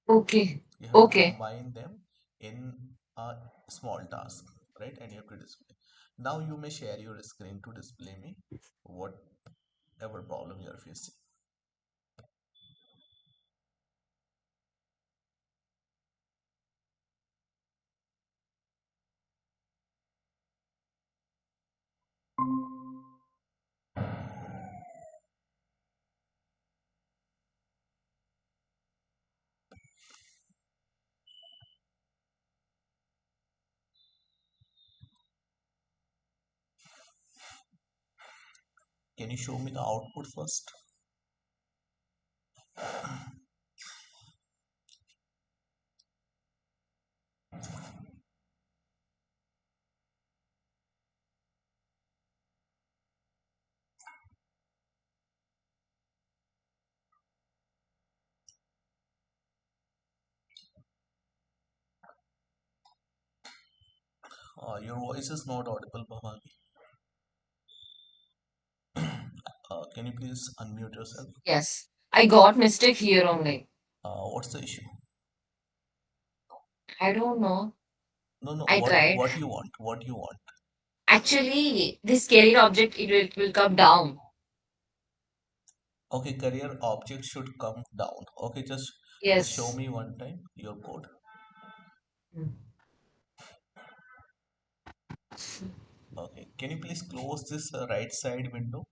Okay. You have to Okay. combine them in a small task, right? And you have to display. Now you may share your screen to display me whatever problem you are facing. Can you show me the output first? Your voice is not audible, Bhavani. Can you please unmute yourself? Yes, I got mistake here only. What's the issue? I don't know. No, no. I tried. What you want? What you want? Actually, this carrier object it will come down. Okay, career object should come down. Okay, just show Yes. me one time your code. Hmm. Okay, can you please close this right side window?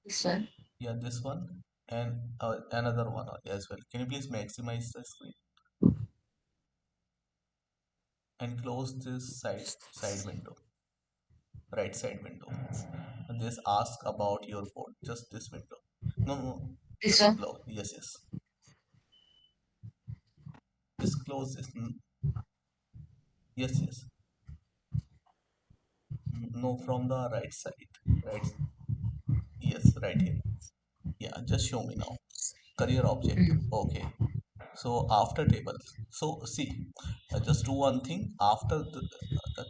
This one. Yeah, this one and another one as well. Can you please maximize the screen and close this side window, right side window. And this ask about your code. Just this window. No, no, no. This Just one. close. Yes, yes. Just close this. Yes, yes. No, from the right side. Right. Yes, right here. Yeah, just show me now. Career object. Hmm. Okay. So after table. So see, just do one thing. After the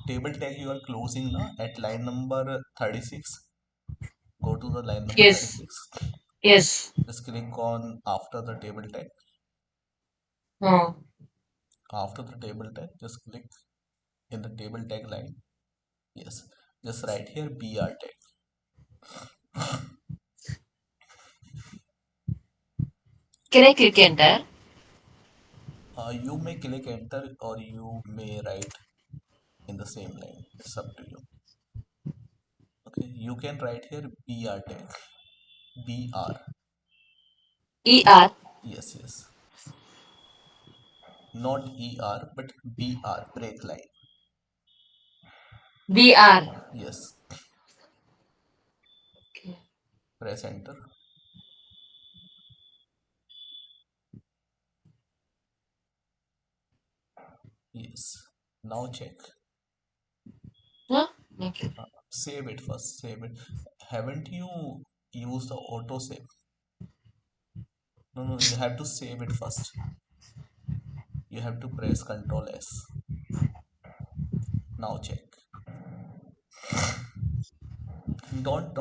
table tag you are closing now at line number 36. Go to the line number Yes. 36. Yes. Just click on after the table tag. Oh. After the table tag, just click in the table tag line. Yes. Just right here BR tag. Can I click enter? You may click enter or you may write in the same line. It's up to you. Okay. You can write here BR tag. BR. ER. Yes, yes. Not ER, but BR, break line. BR. Yes, Okay. press enter. Yes. Now check. Huh? Okay. Save it first. Save it. Haven't you used the auto save? No, no, you have to save it first. You have to press Control S. Now check. Don't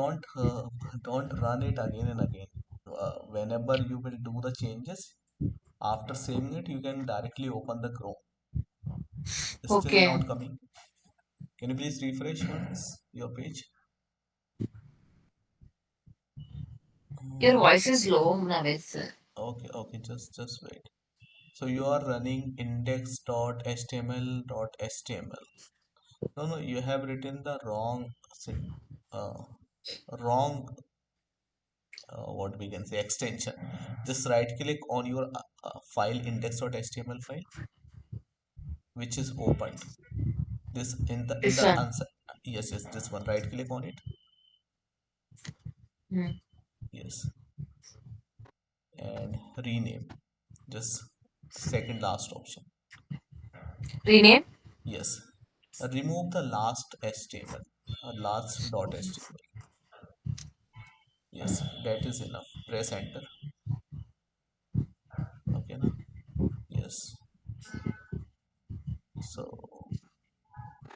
run it again and again. Whenever you will do the changes, after saving it, you can directly open the Chrome. Still Okay. not coming. Can you please refresh once your page? Your Mm, voice is low, Navid sir. okay, okay, just wait. So you are running index.html.html. No, no, you have written the uh, wrong, what we can say, extension. Just right click on your file index.html file, which is opened. This in This the one. answer. Yes, yes, this one. Right click on it. Hmm. Yes, and rename. Just second last option. Rename. Yes, remove the last HTML, last dot HTML. Yes, that is enough. Press enter. Okay, now. Yes. So,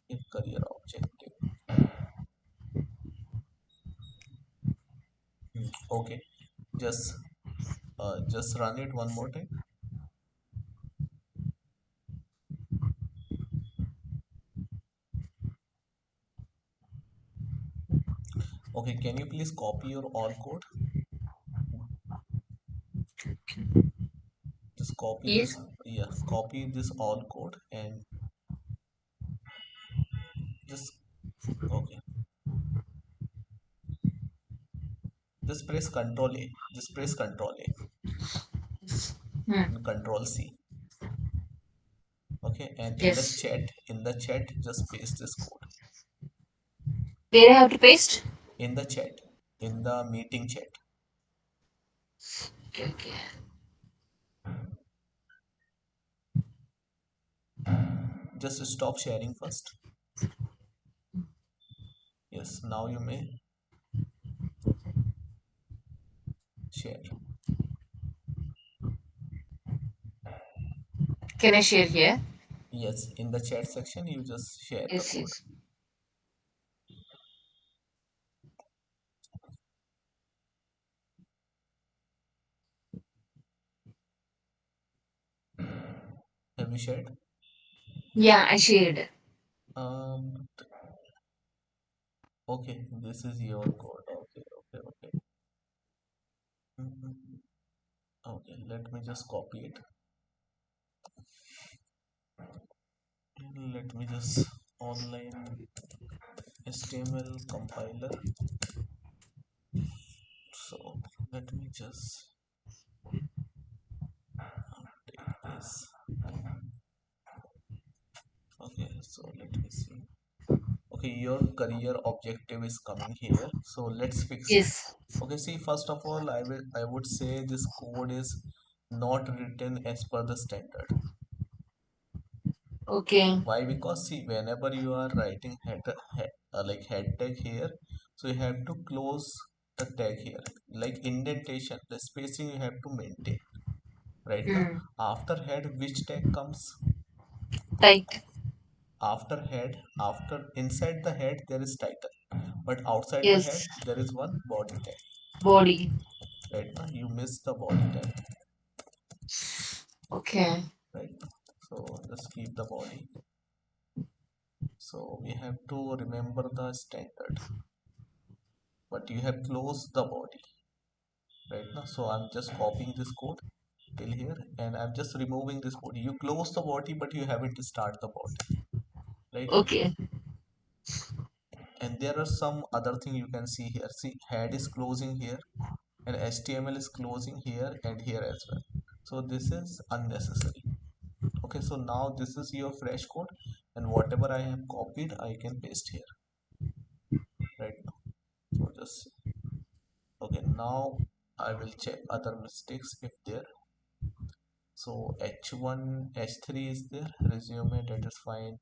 if career objective. Okay, just just run it one more time. Okay, can you please copy your all code? Just copy this, Yes. yes, copy this all code and just, okay, just press Control A, just press Control A Hmm. and Control C. Okay, and Yes. in the chat, just paste this code Where I have to paste? in the chat, in the meeting chat. Okay, okay. Just stop sharing first. Yes, now you may share. Can I share here? Yes, in the chat section, you just share the Yes, code. yes. Have you shared? Yeah, I shared. Um, okay, this is your code. Okay, okay, okay. Mhm. Okay, let me just copy it. Let me just online HTML compiler. So let me just take this. Okay, so let me see. Okay, your career objective is coming here. So let's fix it. Yes. Okay, see, first of all, I would say this code is not written as per the standard. Okay. Why? Because see, whenever you are writing like head tag here, so you have to close the tag here, like indentation, the spacing you have to maintain. Right now, Hmm. after head, which tag comes? Right. After head, after inside the head there is title, but outside the head Yes. there is one body tag. Body. Right now, you miss the body tag. Okay. Right now, so just keep the body. So we have to remember the standard, but you have closed the body. Right now, so I'm just copying this code till here and I'm just removing this body. You close the body but you haven't start the body, right? Okay. And there are some other thing you can see here. See, head is closing here and HTML is closing here and here as well. So this is unnecessary. Okay, so now this is your fresh code and whatever I have copied I can paste here right now. So just, okay, now I will check other mistakes if there. So H1, H3 is there, resume, that is fine.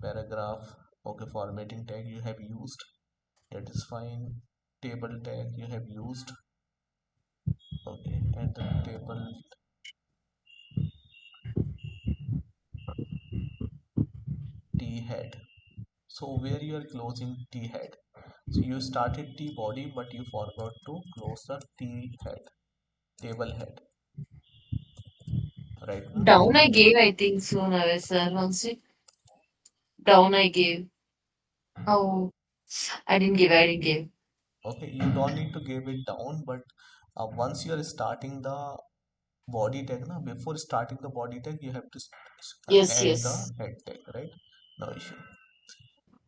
Paragraph, okay, formatting tag you have used, that is fine. Table tag you have used, okay, and the table T head. So where you are closing T head? So you started T body, but you forgot to close the T head, table head, right now. Down I gave, I think so, now, sir. One sec. Down I gave. Oh, I didn't give. Okay, you don't need to give it down, but once you are starting the body tag, now before starting the body tag, you have to Yes, add the yes. head tag, right? No issue.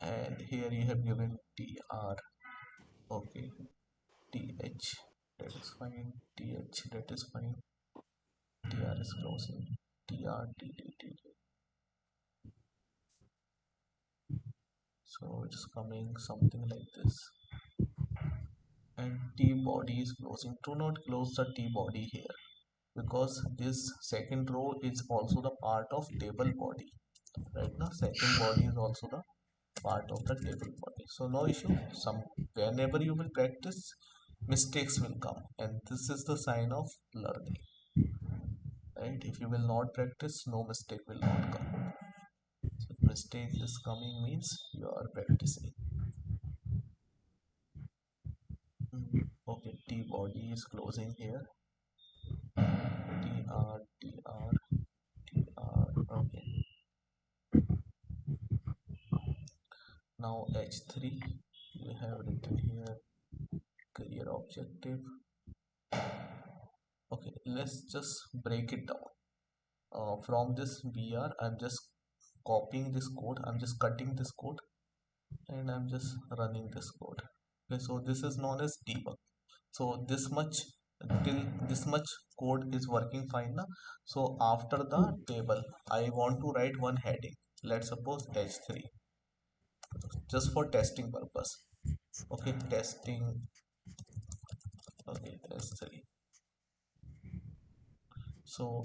And here you have given tr, okay, th, that is fine, th, that is fine, tr is closing, tr, so it's coming something like this. And T body is closing. Do not close the T body here because this second row is also the part of table body. Right now, second body is also the part of the table body. So no issue. Some whenever you will practice, mistakes will come, and this is the sign of learning. Right? If you will not practice, no mistake will not come. So mistake is coming means you are practicing. Okay, T body is closing here. TR, okay. Now H3 you have written here here objective. Okay, let's just break it down. From this BR, I'm just copying this code, I'm just cutting this code, and I'm just running this code. Okay, so this is known as debug. So this much, till this much code is working fine now. So after the table, I want to write one heading. Let's suppose h3, just for testing purpose. Okay, testing. Okay, h3. So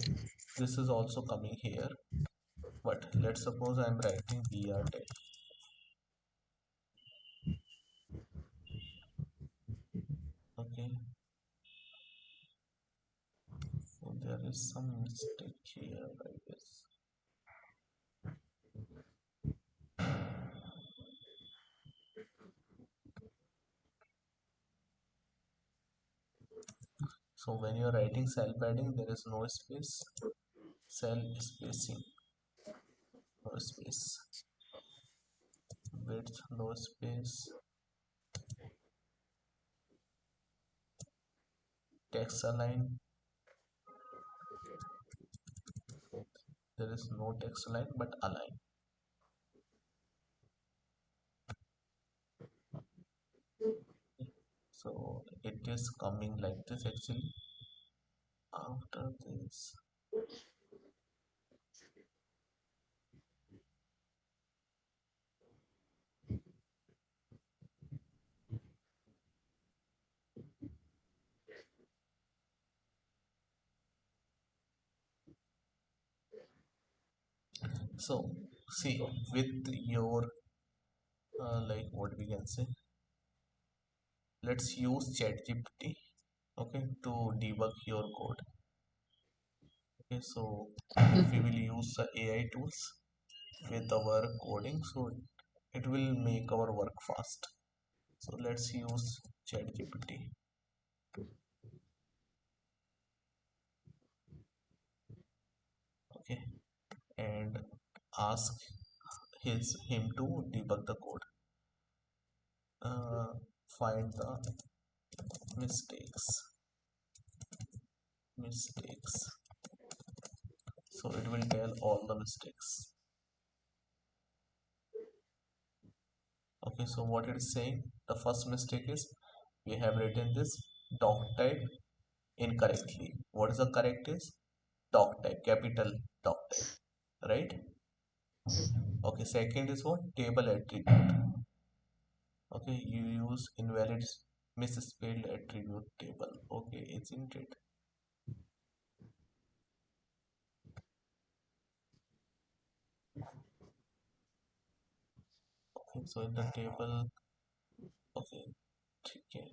this is also coming here, but let's suppose I'm writing br test. Okay, so there is some mistake here, I guess. So when you're writing cell padding, there is no space. Cell spacing, no space. Width, no space. Text align, there is no text align but align. So it is coming like this actually. After this, so see, with your like what we can say, let's use ChatGPT, okay, to debug your code. Okay, so we will use the AI tools with our coding, so it will make our work fast. So let's use ChatGPT. Okay, and ask him to debug the code. uh, Find the mistakes, so it will tell all the mistakes. Okay, so what it is saying, the first mistake is we have written this doc type incorrectly. What is the correct is doc type, capital doc type, right? Okay, second is what, table attribute. Okay, you use invalid misspelled attribute table. Okay, isn't it? Okay, so in the table, okay, okay.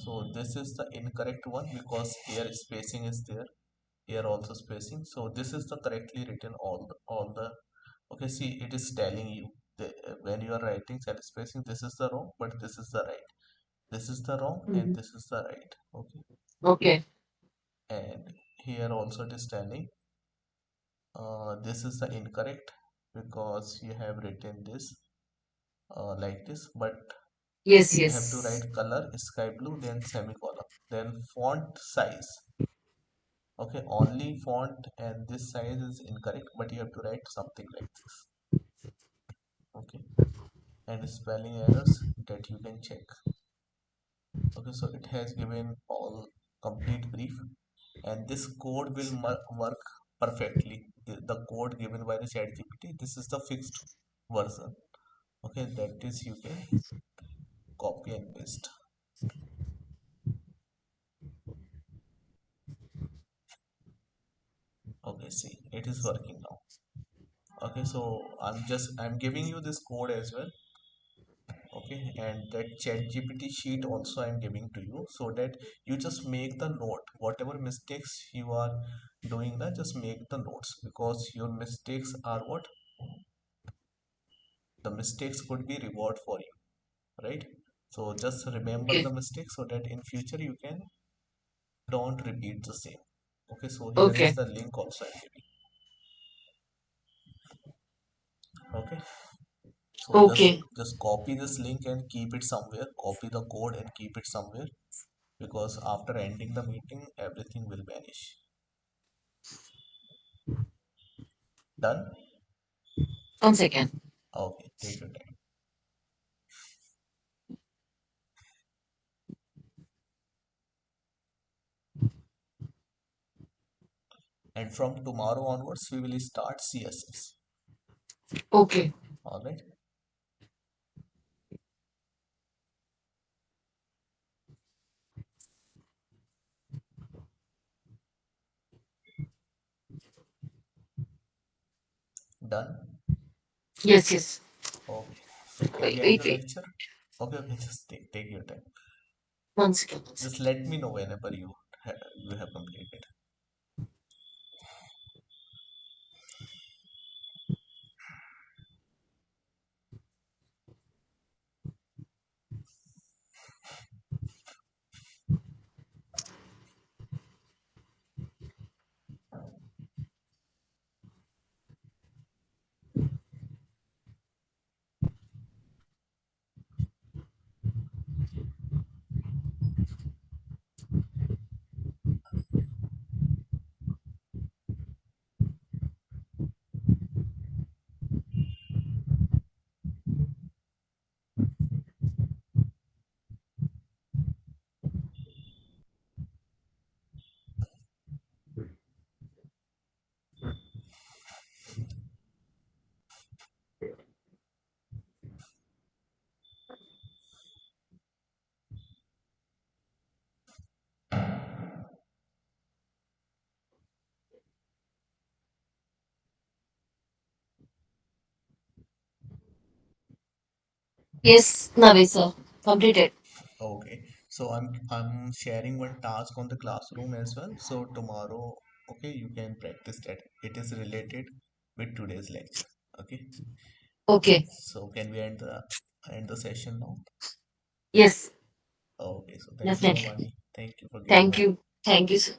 So this is the incorrect one because here spacing is there, here also spacing. So this is the correctly written all the. Okay, see, it is telling you when you are writing cell spacing, this is the wrong, but this is the right. This is the wrong and Mhm. this is the right. Okay, Okay. and here also it is telling this is the incorrect because you have written this like this, but Yes, you have to yes. write color sky blue, then semicolon, then font size. Okay, only font and this size is incorrect, but you have to write something like this. Okay, and spelling errors that you can check. Okay, so it has given all complete brief, and this code will work perfectly. The code given by the chat GPT, this is the fixed version. Okay, that is you can copy and paste. Okay, see, it is working now. Okay, so I'm giving you this code as well. Okay, and that chat gpt sheet also I'm giving to you, so that you just make the note whatever mistakes you are doing, that just make the notes, because your mistakes are what, the mistakes could be reward for you, right? So just remember Okay. the mistakes so that in future you can don't repeat the same. Okay, so here is Okay. the link also I'm giving. Okay, So Okay. just copy this link and keep it somewhere. Copy the code and keep it somewhere, because after ending the meeting, everything will vanish. Done? 1 second. Okay, take your time. And from tomorrow onwards, we will start CSS. Okay. All right. Done. Yes, yes. Okay. So can we Wait, end wait, the wait. lecture? Okay, okay. Just take your time. 1 second, one Just second. let me know whenever you have completed. Yes, Navi sir. Completed. Okay. So I'm sharing one task on the classroom as well. So tomorrow, okay, you can practice that. It is related with today's lecture. Okay. Okay. So can we end the session now? Yes, Okay. So thank you, definitely. Bhavani. Thank you for giving Thank up. you. Thank you, sir.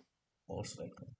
Most welcome.